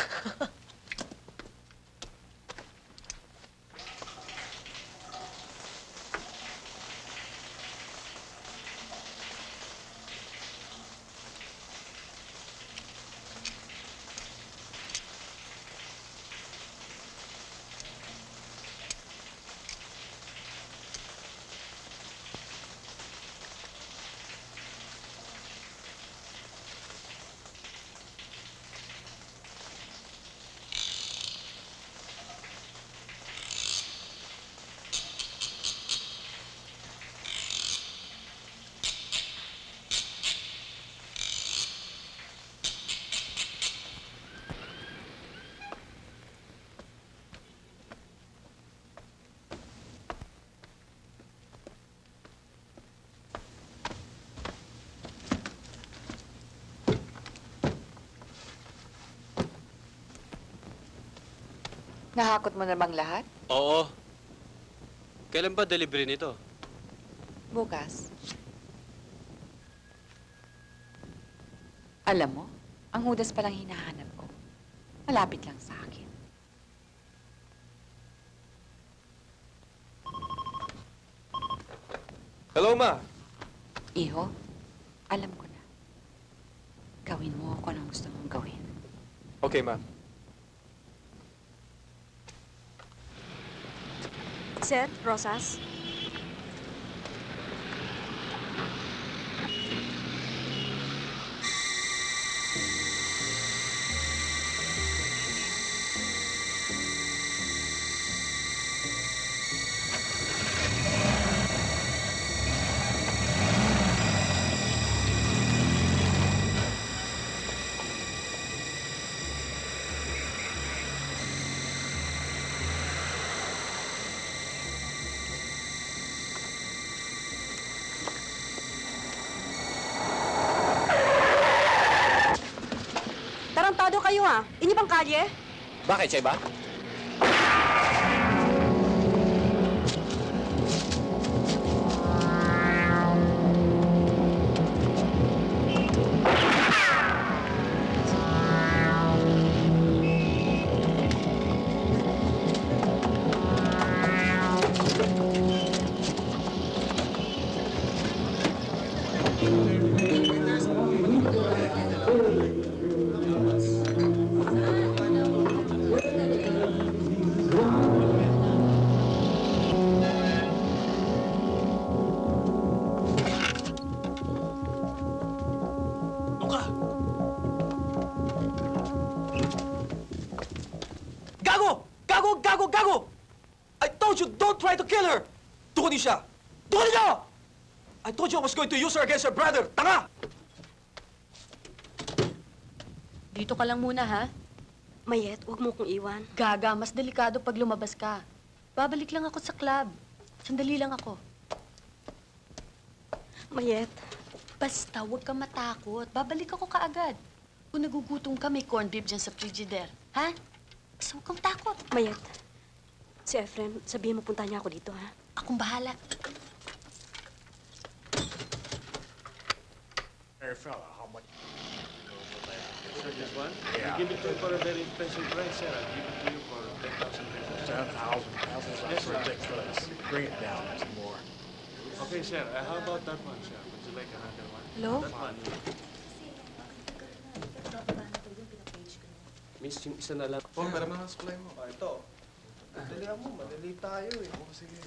Speaker 6: Nahakot mo na bang lahat?
Speaker 1: Oo. Kailan ba delivery nito?
Speaker 6: Bukas. Alam mo, ang hudas palang hinahanap ko. Malapit lang sa akin.
Speaker 10: Hello, Ma.
Speaker 6: Iho, alam ko na. Gawin mo kung anong gusto mong gawin.
Speaker 10: Okay, Ma.
Speaker 9: Seth, Rosas. Tarantado kayo Inyo bang kalye?
Speaker 11: Bakit, siya ba? Gago! I told you, don't try to kill her! Tukunin siya! Tukunin niyo! I told you I was going to use her against her brother! Tanga!
Speaker 3: Dito ka lang muna, ha?
Speaker 9: Mayet, huwag mo kong iwan.
Speaker 3: Gaga, mas delikado pag lumabas ka. Babalik lang ako sa club. Sandali lang ako.
Speaker 9: Mayet.
Speaker 3: Basta, huwag kang matakot. Babalik ako kaagad. Kung nagugutom ka, may corned beef dyan sa frigidaire. Ha? Basta huwag kang takot.
Speaker 9: Mayet, si Efren, sabihin mo punta niya ako dito, ha?
Speaker 3: Akong bahala.
Speaker 12: Hey, fella, how much? This one? Yeah. I give it to you for a very expensive price, sir. I give it to you for 10,000 pesos. 10,000? That's ridiculous. Bring it down some more. Okay, sir. How about that one, sir? Would you like another one?
Speaker 3: Hello?
Speaker 12: That one.
Speaker 1: Miss, yung isa na lang.
Speaker 10: Oh, para mga supply mo.
Speaker 11: Ito. Madalihan mo. Madali tayo eh.
Speaker 10: Oo, sige.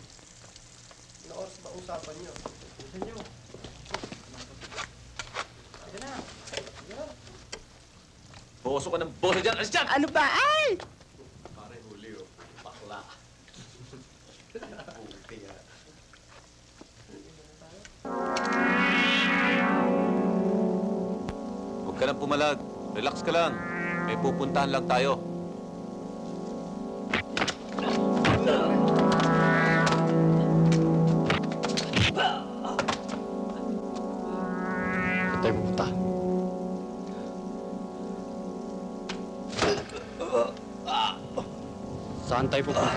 Speaker 11: Ilang oras ba usapan niyo? Usapan niyo. Ayan na. Ayan.
Speaker 2: Boso ka ng boso dyan! Alis dyan!
Speaker 6: Ano ba? Ay!
Speaker 11: Pare, huli oh. Bakla. Buti yan.
Speaker 2: Huwag ka nang pumalag. Relax ka lang. May pupuntahan lang tayo.
Speaker 1: Saan tayo pupunta? Saan tayo pupunta?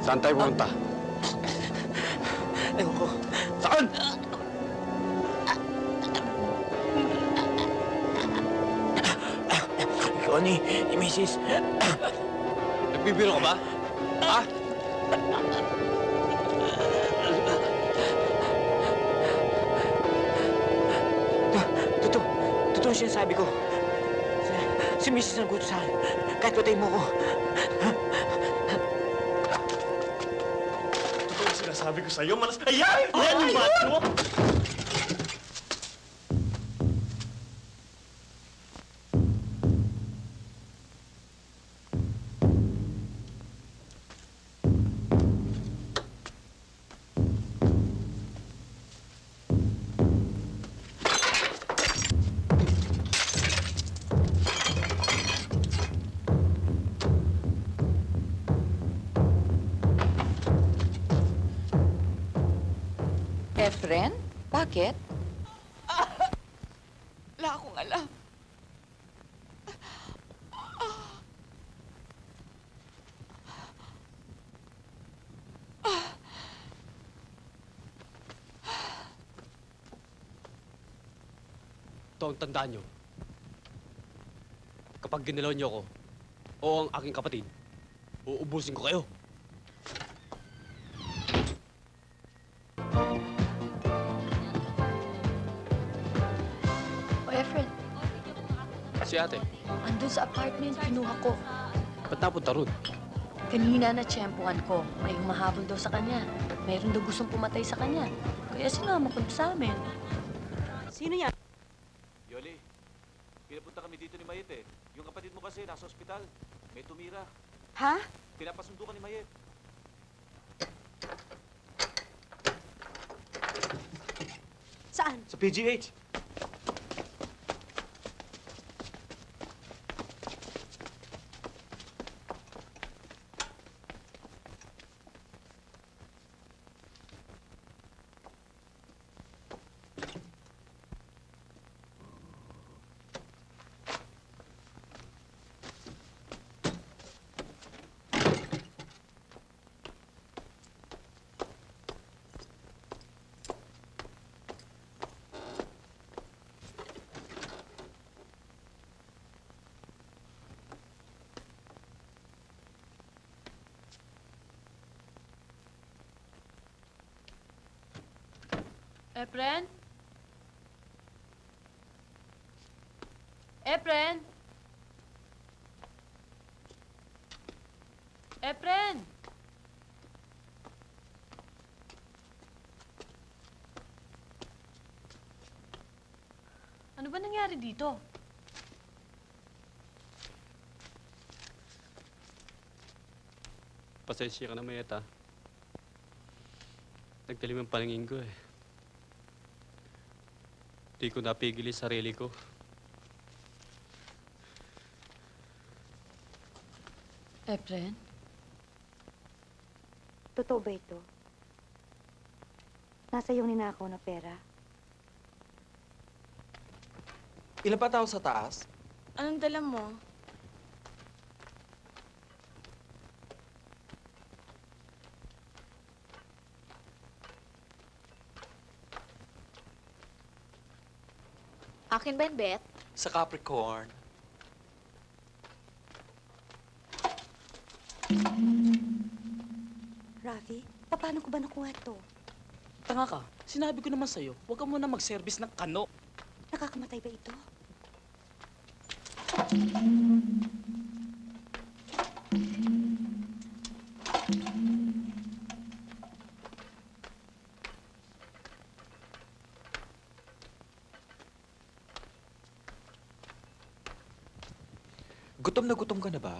Speaker 1: Saan tayo pumunta?
Speaker 7: Ewan ko.
Speaker 1: Saan?
Speaker 7: Connie, Mrs.
Speaker 1: Nagbibiro ka ba? Ha?
Speaker 7: Totoo siya sabi ko. Si Mrs. ang gusto sa akin. Kahit patayin mo ko.
Speaker 12: Totoo ang sinasabi ko sa'yo, malas... Ayan! Yan yung macho!
Speaker 6: Efren? Bakit? Wala akong alam.
Speaker 1: Ito ang tandaan nyo. Kapag ginalaw niyo ako, o ang aking kapatid, uubusin ko kayo.
Speaker 5: O, Efren,
Speaker 1: Si ate,
Speaker 5: andun sa apartment, kinuha ko.
Speaker 1: ba't napunta ron?
Speaker 5: Kanina na tiyempohan ko. May humahabol daw sa kanya. Mayroon daw gustong pumatay sa kanya. Kaya sinama ko sa amin.
Speaker 9: Sino yan?
Speaker 2: Yoli, pinapunta kami dito ni Mayet eh. Yung kapatid mo kasi nasa ospital. May tumira.
Speaker 9: Ha?
Speaker 2: Pinapasundo ka ni Mayet.
Speaker 9: Saan?
Speaker 12: Sa PGH.
Speaker 3: Efren? Efren? Efren? Ano ba nangyari dito?
Speaker 1: Pasensya ka na, Mayeta. Nagtalim ang paningin ko eh. Di ko napigil yung sarili ko.
Speaker 3: Efren?
Speaker 13: Totoo ba ito? Nasa iyong ninakaw na pera?
Speaker 11: Ilan pa tao sa taas?
Speaker 3: Anong dala mo?
Speaker 5: Akin ba yung bet?
Speaker 11: Sa Capricorn.
Speaker 13: Rafi, paano ko ba nakuha ito?
Speaker 8: Tanga ka. Sinabi ko naman sa'yo, huwag ka muna mag-service ng kano.
Speaker 13: Nakakamatay ba ito?
Speaker 11: Gutom ka na ba?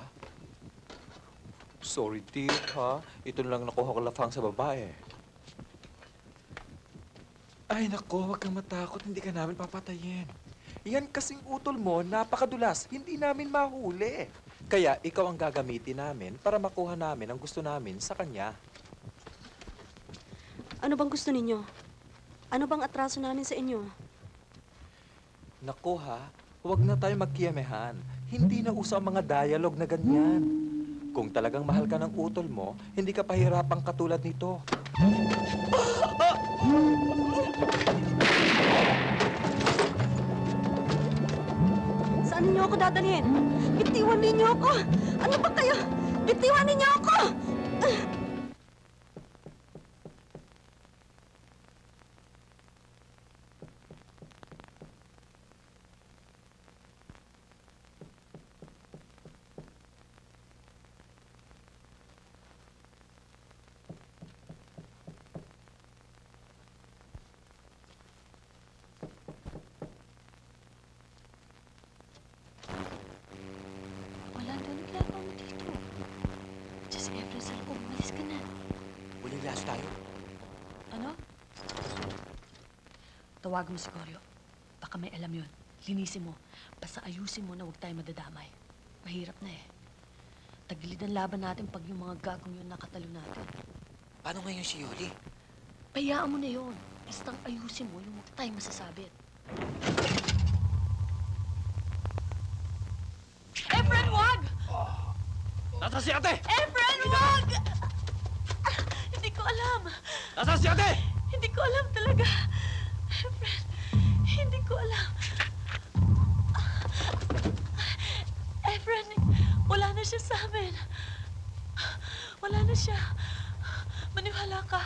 Speaker 11: Sorry, dear, ha? Ito na lang nakuha ko lafang sa babae. Ay, nako, huwag kang matakot. Hindi ka namin papatayin. Yan kasing utol mo, napakadulas. Hindi namin mahuli. Kaya, ikaw ang gagamitin namin para makuha namin ang gusto namin sa kanya.
Speaker 9: Ano bang gusto ninyo? Ano bang atraso namin sa inyo?
Speaker 11: Naku ha, huwag na tayo magkiyamehan. Hindi na uso ang mga dialogue na ganyan. Kung talagang mahal ka ng utol mo, hindi ka pahirapang katulad nito.
Speaker 9: Saan ninyo ako dadalhin? Bitiwan ninyo ako! Ano ba kayo? Bitiwan ninyo ako!
Speaker 5: Wala doon ginagawa mo dito. Diyos, Efren, saan ko? Umalis ka na.
Speaker 7: Huling last tayo.
Speaker 3: Ano? Tawagan mo si Koryo. Baka may alam yun. Linisin mo. Basta ayusin mo na huwag tayo madadamay. Mahirap na eh. Tagilid ang laban natin pag yung mga gagong yun nakatalo natin.
Speaker 7: Paano ngayon si Yoli?
Speaker 3: Payaan mo na yun. Basta ayusin mo yung huwag tayo masasabit.
Speaker 5: Efren, wag!
Speaker 8: Nasaan si ate?
Speaker 5: Efren, wag! Hindi ko alam.
Speaker 8: Nasaan si ate?
Speaker 5: Hindi ko alam talaga. Efren, hindi ko alam. Efren, wala na siya sa amin. Wala na siya. Maniwala ka.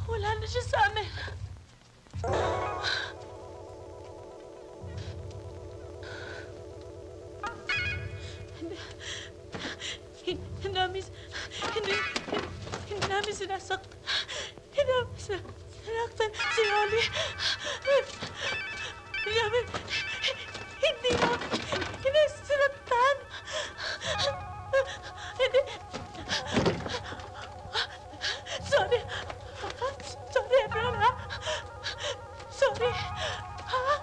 Speaker 5: Wala na siya sa amin. Hindi namin sinasaktan. Hindi namin sinasaktan si Yoli. Hindi namin sinasaktan. Hindi. Sorry. Sorry, Efren, ha? Sorry. Sorry, ha?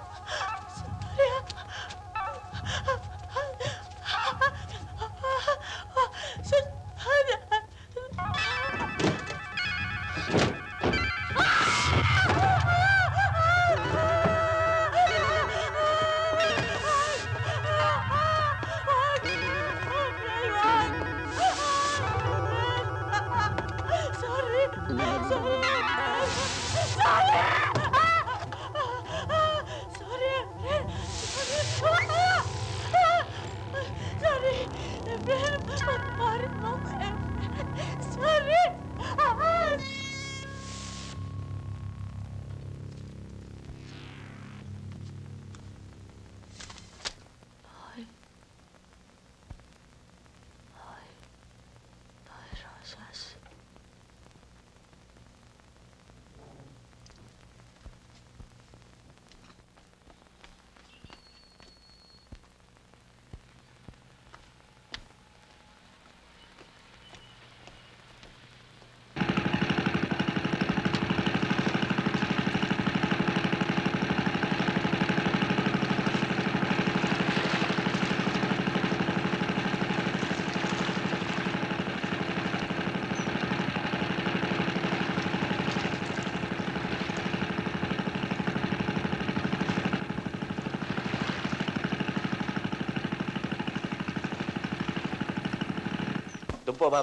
Speaker 2: Doon po, ma'am.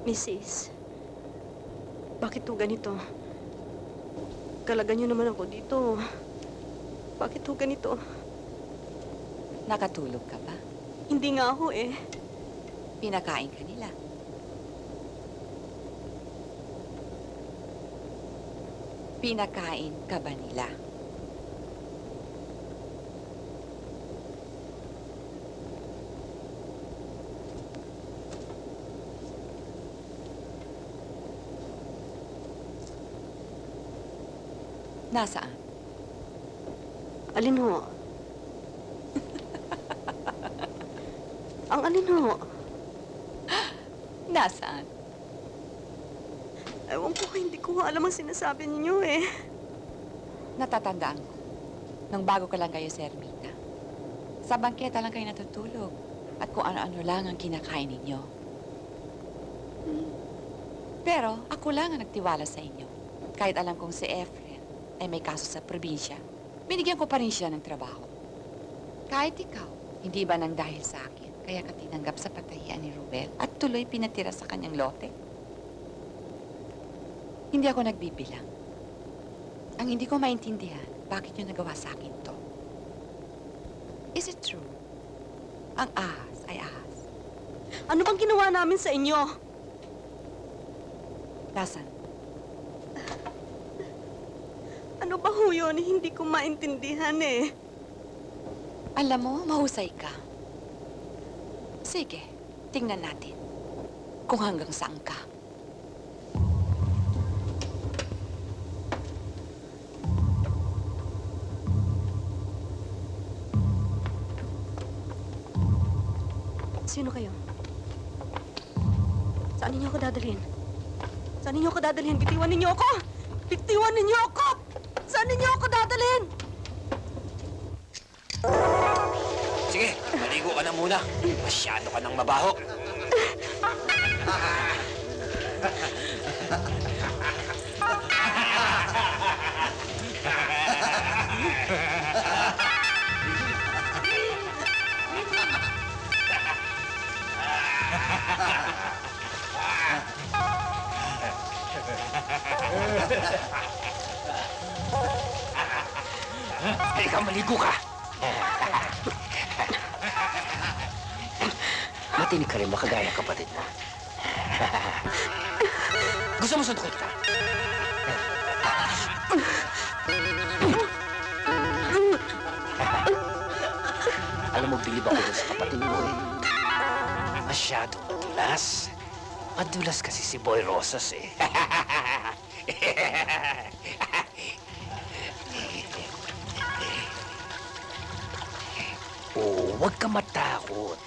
Speaker 9: Mrs., bakit to ganito? Kalagan niyo naman ako dito. Bakit to ganito?
Speaker 6: Nakatulog ka ba?
Speaker 9: Hindi nga ako eh.
Speaker 6: Pinakain ka nila. Pinakain ka ba nila? Nasaan?
Speaker 9: Alin ho? Ang alin ho?
Speaker 6: Nasaan?
Speaker 9: Ewan ko, hindi ko alam ang sinasabi ninyo eh.
Speaker 6: Natatandaan ko, nung bago ka lang kayo sa Ermita, sa bangketa lang kayo natutulog at kung ano-ano lang ang kinakain ninyo. Pero ako lang ang nagtiwala sa inyo. Kahit alam kong si Efren ay may kaso sa probinsya, binigyan ko pa rin siya ng trabaho. Kahit ikaw, hindi ba nang dahil sa akin, kaya ka tinanggap sa patahian ni Ruel at tuloy pinatira sa kanyang lote? Hindi ako nagbibilang. Ang hindi ko maintindihan, bakit niyo nagawa sa akin to? Is it true? Ang ahas ay ahas.
Speaker 9: Ano bang ginawa namin sa inyo?
Speaker 6: Nasaan?
Speaker 9: Ano ba ho yun? Hindi ko maintindihan eh.
Speaker 6: Alam mo, mahusay ka. Sige, tingnan natin kung hanggang saan ka.
Speaker 9: Sino kayo? Saan ninyo ako dadalhin? Saan ninyo ako dadalhin? Bitiwan ninyo ako! Bitiwan ninyo ako! Saan ninyo ako dadalhin?
Speaker 7: Sige, maligo ka na muna. Masyado ka nang mabaho. Halika, maligo ka. Matinig ka rin ba kagaya ng kapatid mo? Gusto mo suntukot ka? Alam mo, bilib ako dun sa kapatid mo eh. Masyadong madulas. Madulas kasi si Boy Rosas eh. Oh, huwag ka matakot.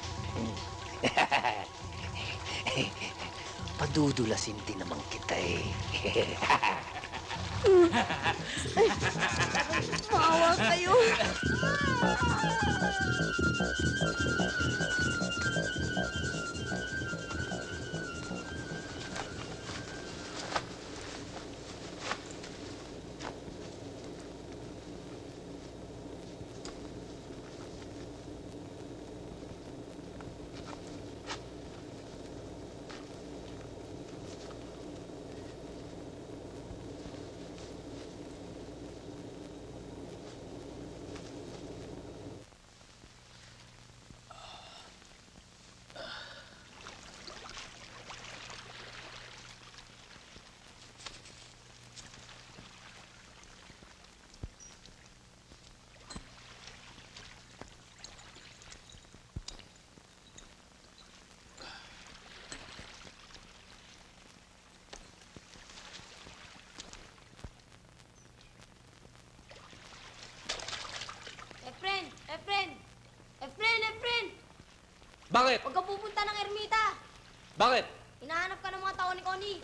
Speaker 7: Padudulasin din naman kita eh.
Speaker 9: Maawa kayo.
Speaker 14: Efren!
Speaker 10: Bakit?
Speaker 14: Huwag ka pupunta ng Ermita!
Speaker 10: Bakit?
Speaker 14: Hinahanap ka ng mga tao ni Connie.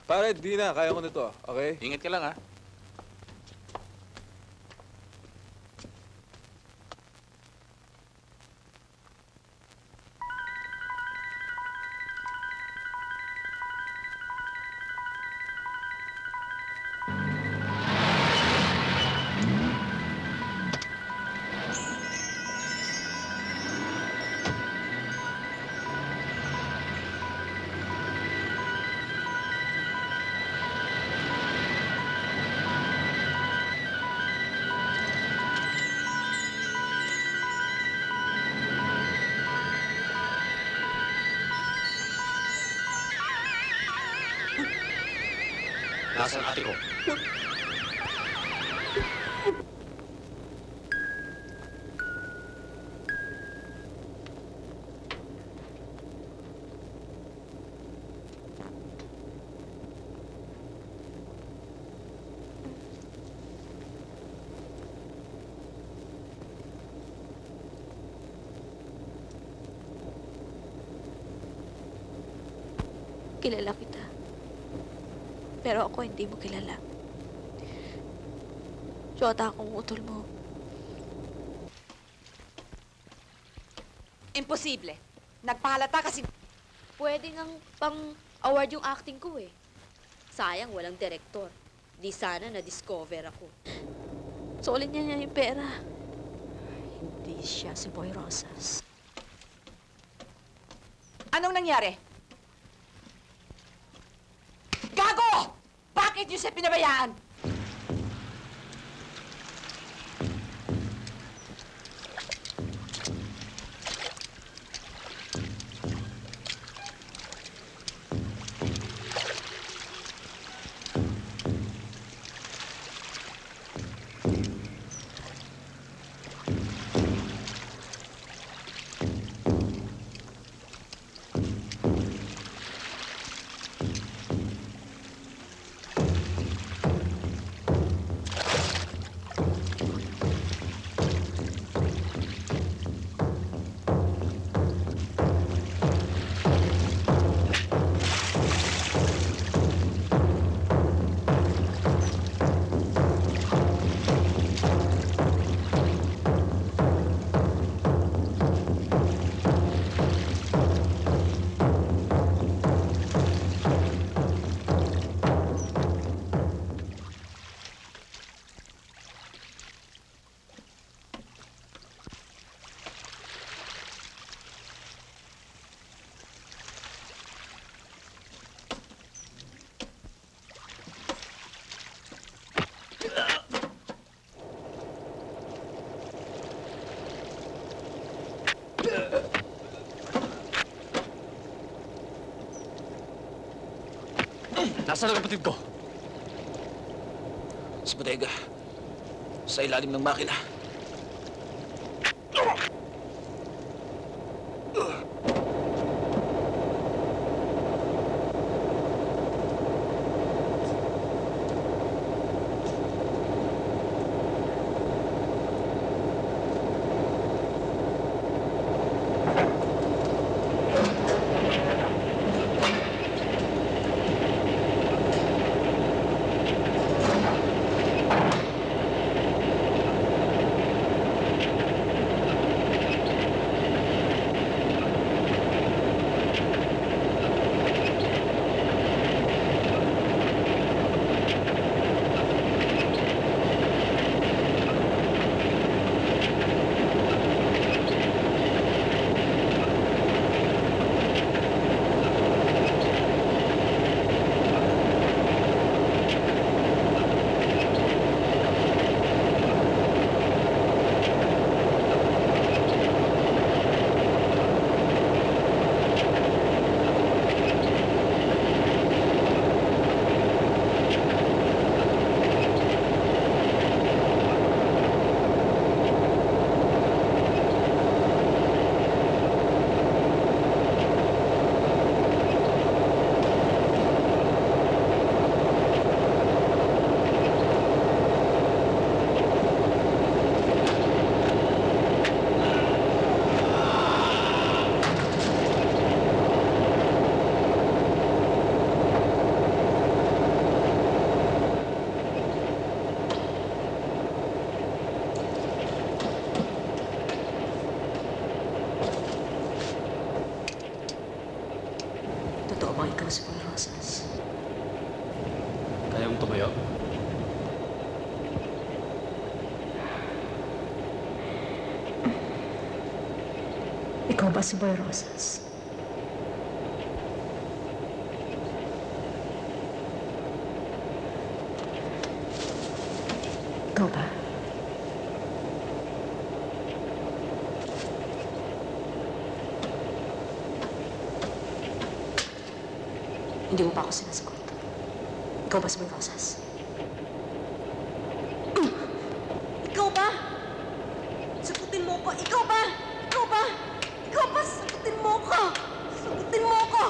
Speaker 10: Pare, di na. Kaya ko nito. Okay?
Speaker 2: Ingat ka lang, ha?
Speaker 1: pupunasan ang ate ko.
Speaker 5: Kilala kita. Pero ako hindi mo kilala. Jota akong utol mo.
Speaker 6: Imposible. Nagpahalata kasi...
Speaker 14: Pwede ngang pang-award yung acting ko eh. Sayang, walang direktor. Di sana na-discover ako.
Speaker 5: Solid niya yung pera.
Speaker 9: Hindi siya si Boy Rosas.
Speaker 6: Anong nangyari? Gago! Bakit niyo siya pinabayaan?
Speaker 1: Nasaan ang kapatid ko?
Speaker 2: Sa bodega. Sa ilalim ng makina.
Speaker 9: Bang ikaw si Boy Rosas?
Speaker 1: Kaya mong tumayo?
Speaker 9: Ikaw ba si Boy Rosas? Ikaw ba? Hindi mo pa ako sinasagot. Ikaw ba si Boy Rosas? Ikaw ba? Sagutin mo ko! Ikaw ba? Ikaw ba? Ikaw ba? Sagutin mo ko! Sagutin mo ko!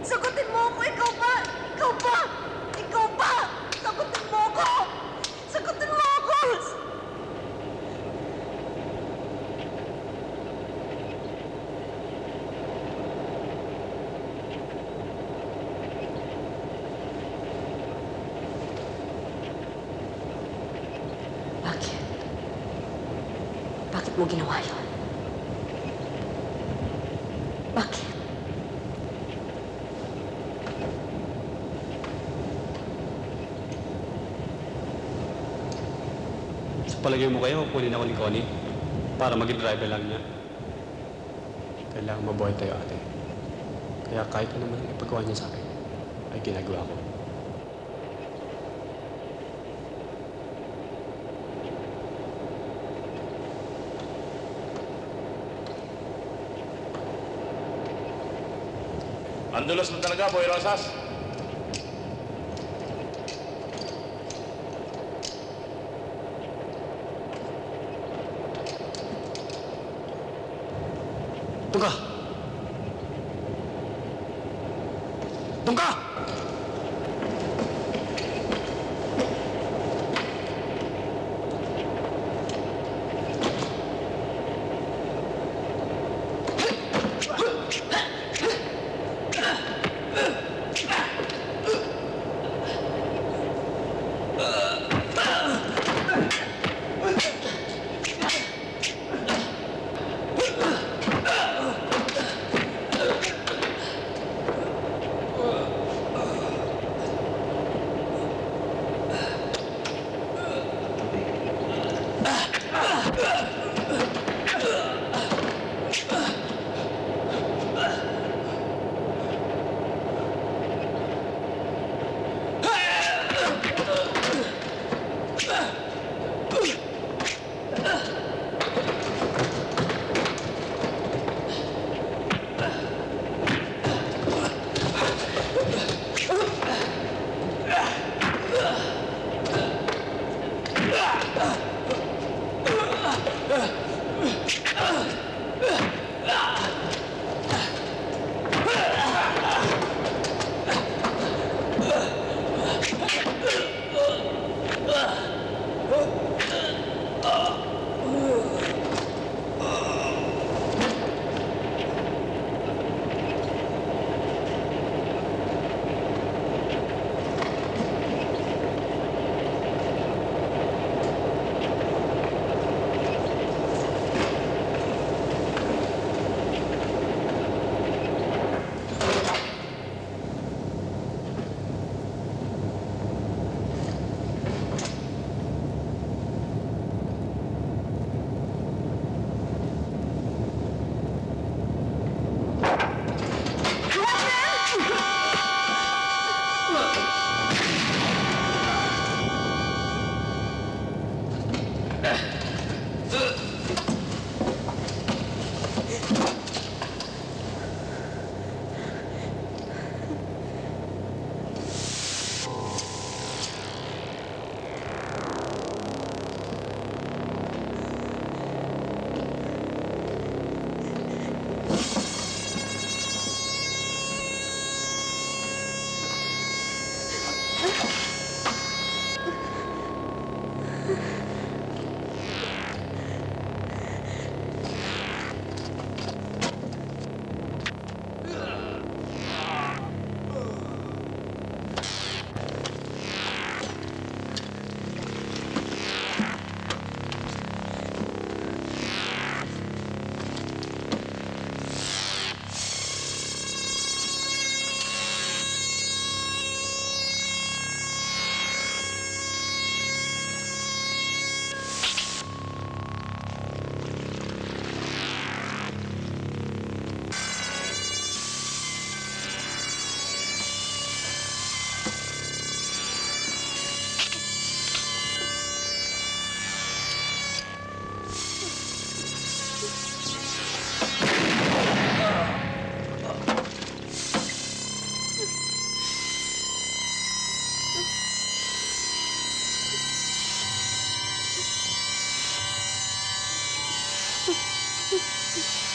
Speaker 9: Sagutin mo ko! Ikaw ba? Ikaw ba? Ikaw ba? Sagutin mo ko! Sagutin mo ko! Bakit? Bakit mo ginawa yun? Bakit?
Speaker 1: Sa palagay mo kayo, kunin ako ni Connie para maging driver lang niya. Kailangan mabuhay tayo, ate. Kaya kahit ano man ang ipagawa niya sa akin, ay ginagawa ko.
Speaker 15: Andulas mo talaga, Boy Rosas.
Speaker 1: Doon ka! Doon ka!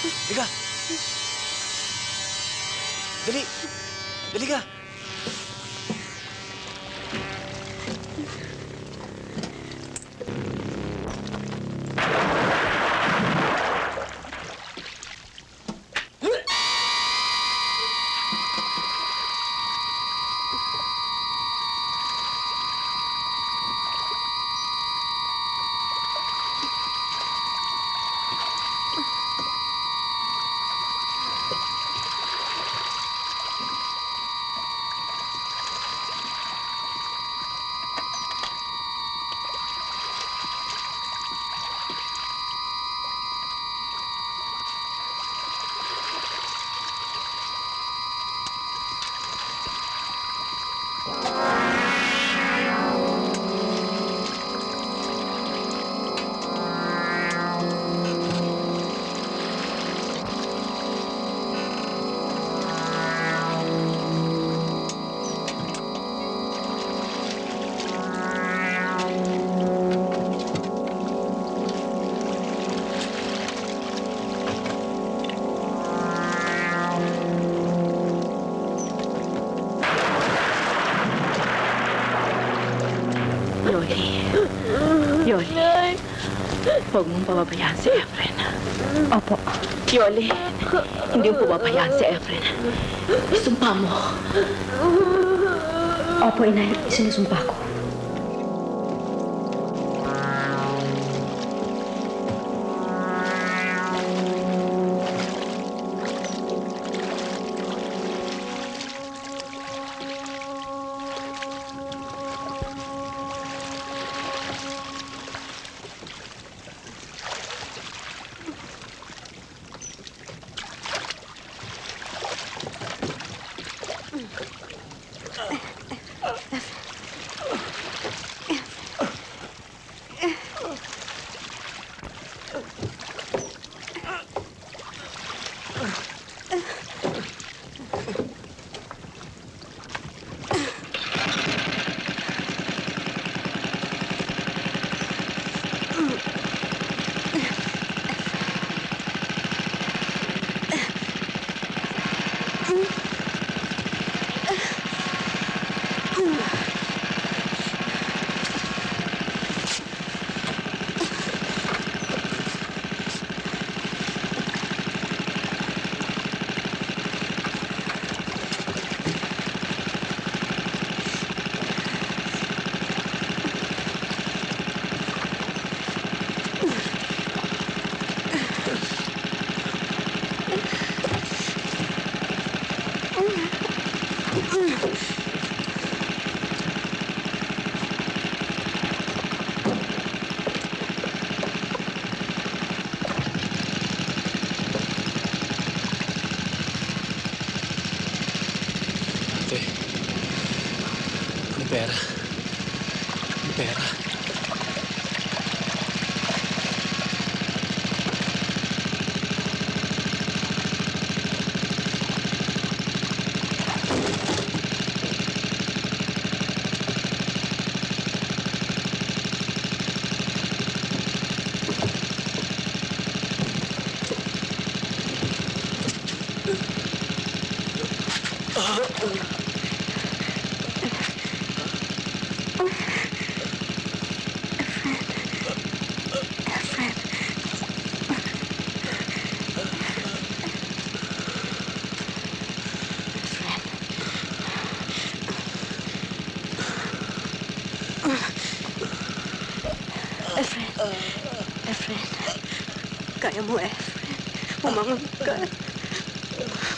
Speaker 16: Liga! Dali! Dali ka!
Speaker 3: Yoli, huwag mong pababayaan si Efren. Opo. Yoli, hindi mo pababayaan si Efren. Isumpa mo. Opo, Inay. Sinusumpa ko. Efren. Kaya mo, Efren. Umangat ka.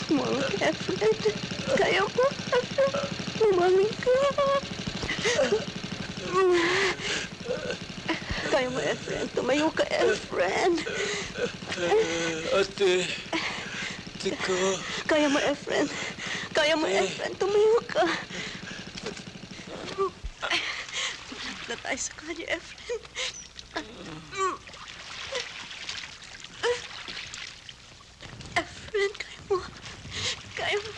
Speaker 3: Umangat ka, Efren. Kaya mo, Efren. Umangat ka. Kaya mo, Efren. Tumayo ka, Efren.
Speaker 16: Ate. Tiko.
Speaker 3: Kaya mo, Efren. Kaya mo, Efren. Tumayo ka. Malapit na tayo sa kanya, Efren. Efren, kaya mo. Kaya mo.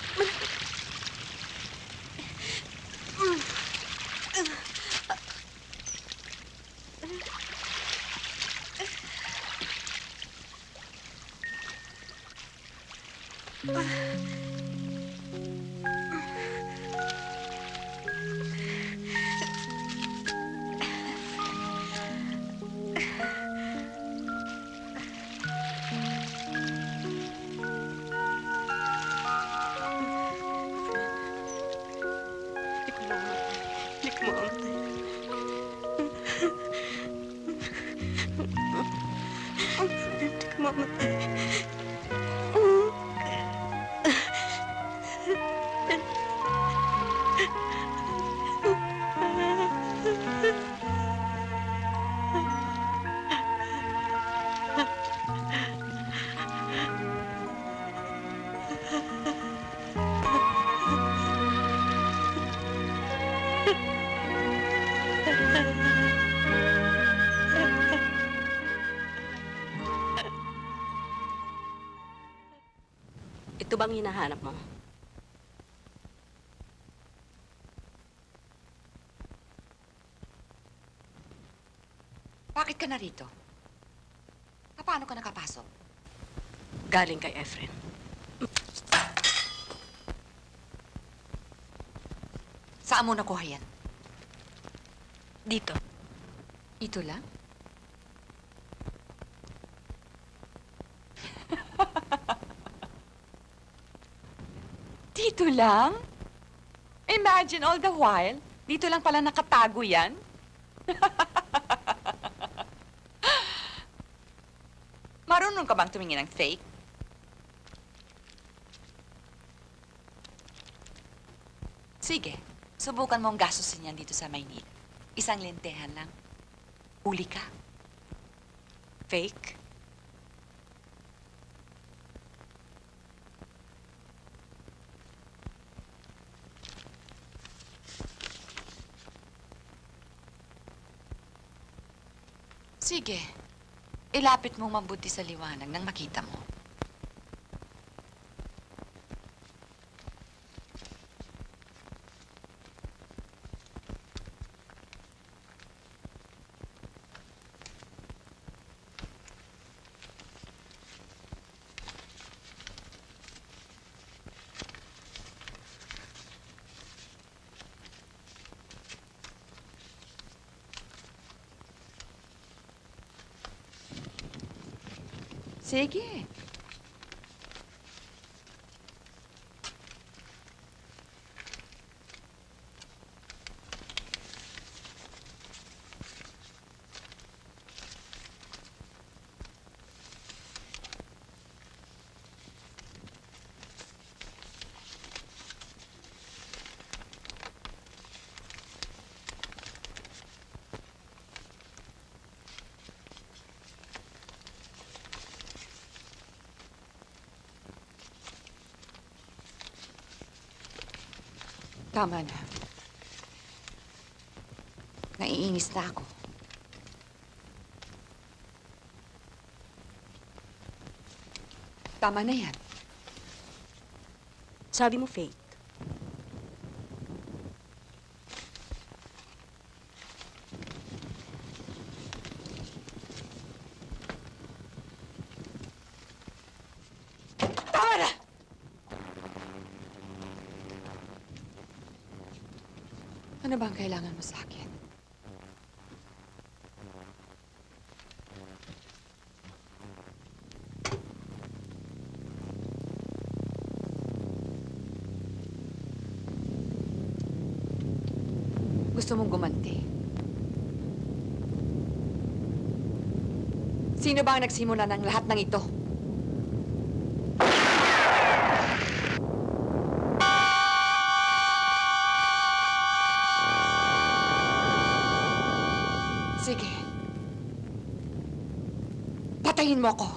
Speaker 9: Ito bang hinahanap mo?
Speaker 6: Bakit ka narito? Paano ka nakapasok?
Speaker 9: Galing kay Efren.
Speaker 6: Saan mo nakuha yan?
Speaker 9: Dito.
Speaker 6: Ito lang? Dito lang? Imagine all the while, dito lang pala nakatago yan? Marunong ka bang tumingin ng fake? Sige, subukan mong gastusin yan dito sa Maynila. Isang lentehan lang. Uli ka.
Speaker 9: Fake?
Speaker 6: Sige, ilapit mong mabuti sa liwanag nang makita mo. Sige. Tama na. Naiinis na ako. Tama na yan.
Speaker 9: Sabi mo fake.
Speaker 6: Tama na! Ano bang kailangan mo sa akin? Gusto mong gumanti? Sino ba ang nagsimula ng lahat ng ito? Sige. Patayin mo ako.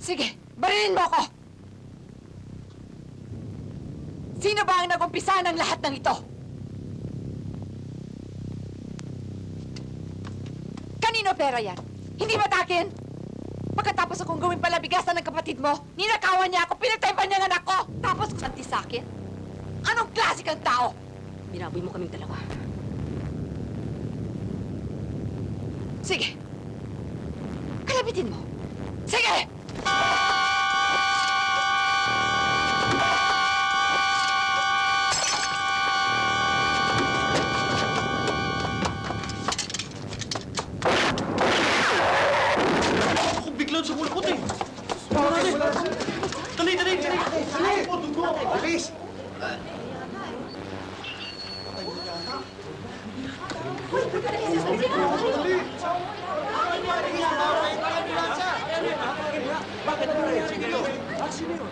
Speaker 6: Sige, barilin mo ako! Sino ba ang nag-umpisa ng lahat ng ito? Kanino pera yan? Hindi ba takin? Pagkatapos akong gawin palabigasan ng kapatid mo, ninakawan niya ako, pinagtaypan niya ang anak ko, tapos kusanti sa akin? Anong klase kang tao?
Speaker 9: Binaboy mo kaming dalawa.
Speaker 6: Sige. Kalabitin mo. Sige!
Speaker 12: doon sa kulakot eh. Dali, dali, dali.
Speaker 4: Bilis!
Speaker 12: Bakit mo rin? Sige nyo. Sige nyo.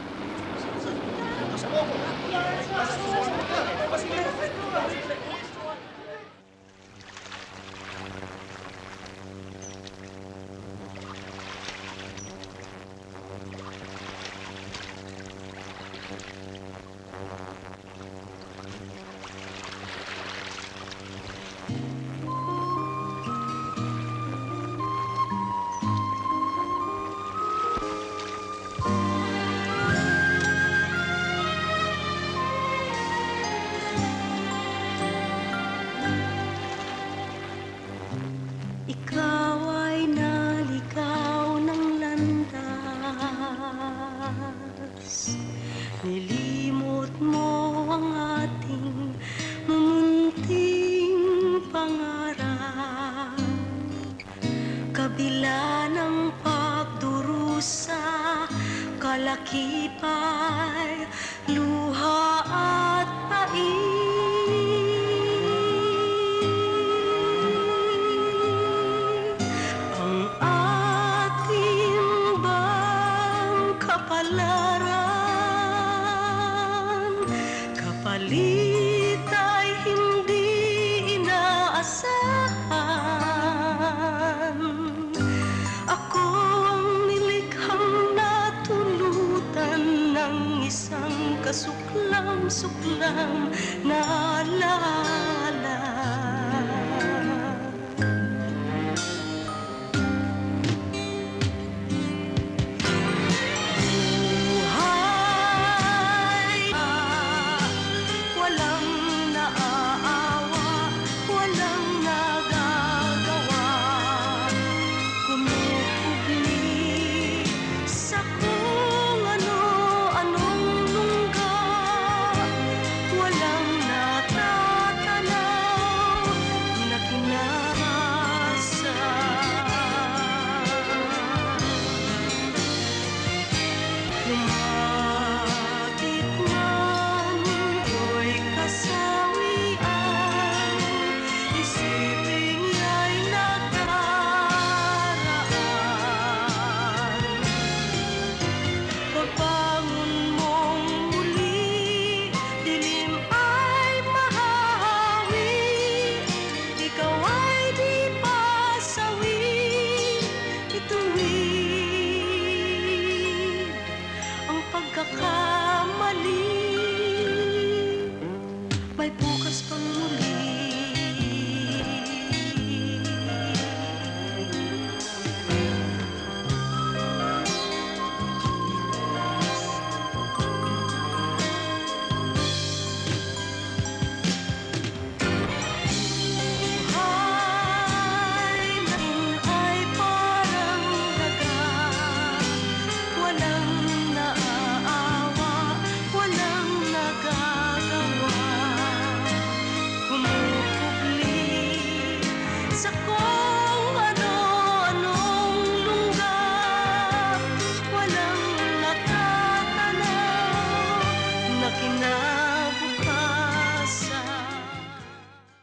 Speaker 9: Ikaw ay naligaw ng landas. Nilimot mo ang ating mumunting pangarap. Kabila ng pagdurusa, kalakipay, luha at pait. Kapalit ay hindi inaasahan. Ako ang nilikhang natulutan ng isang kasuklam-suklam na alala.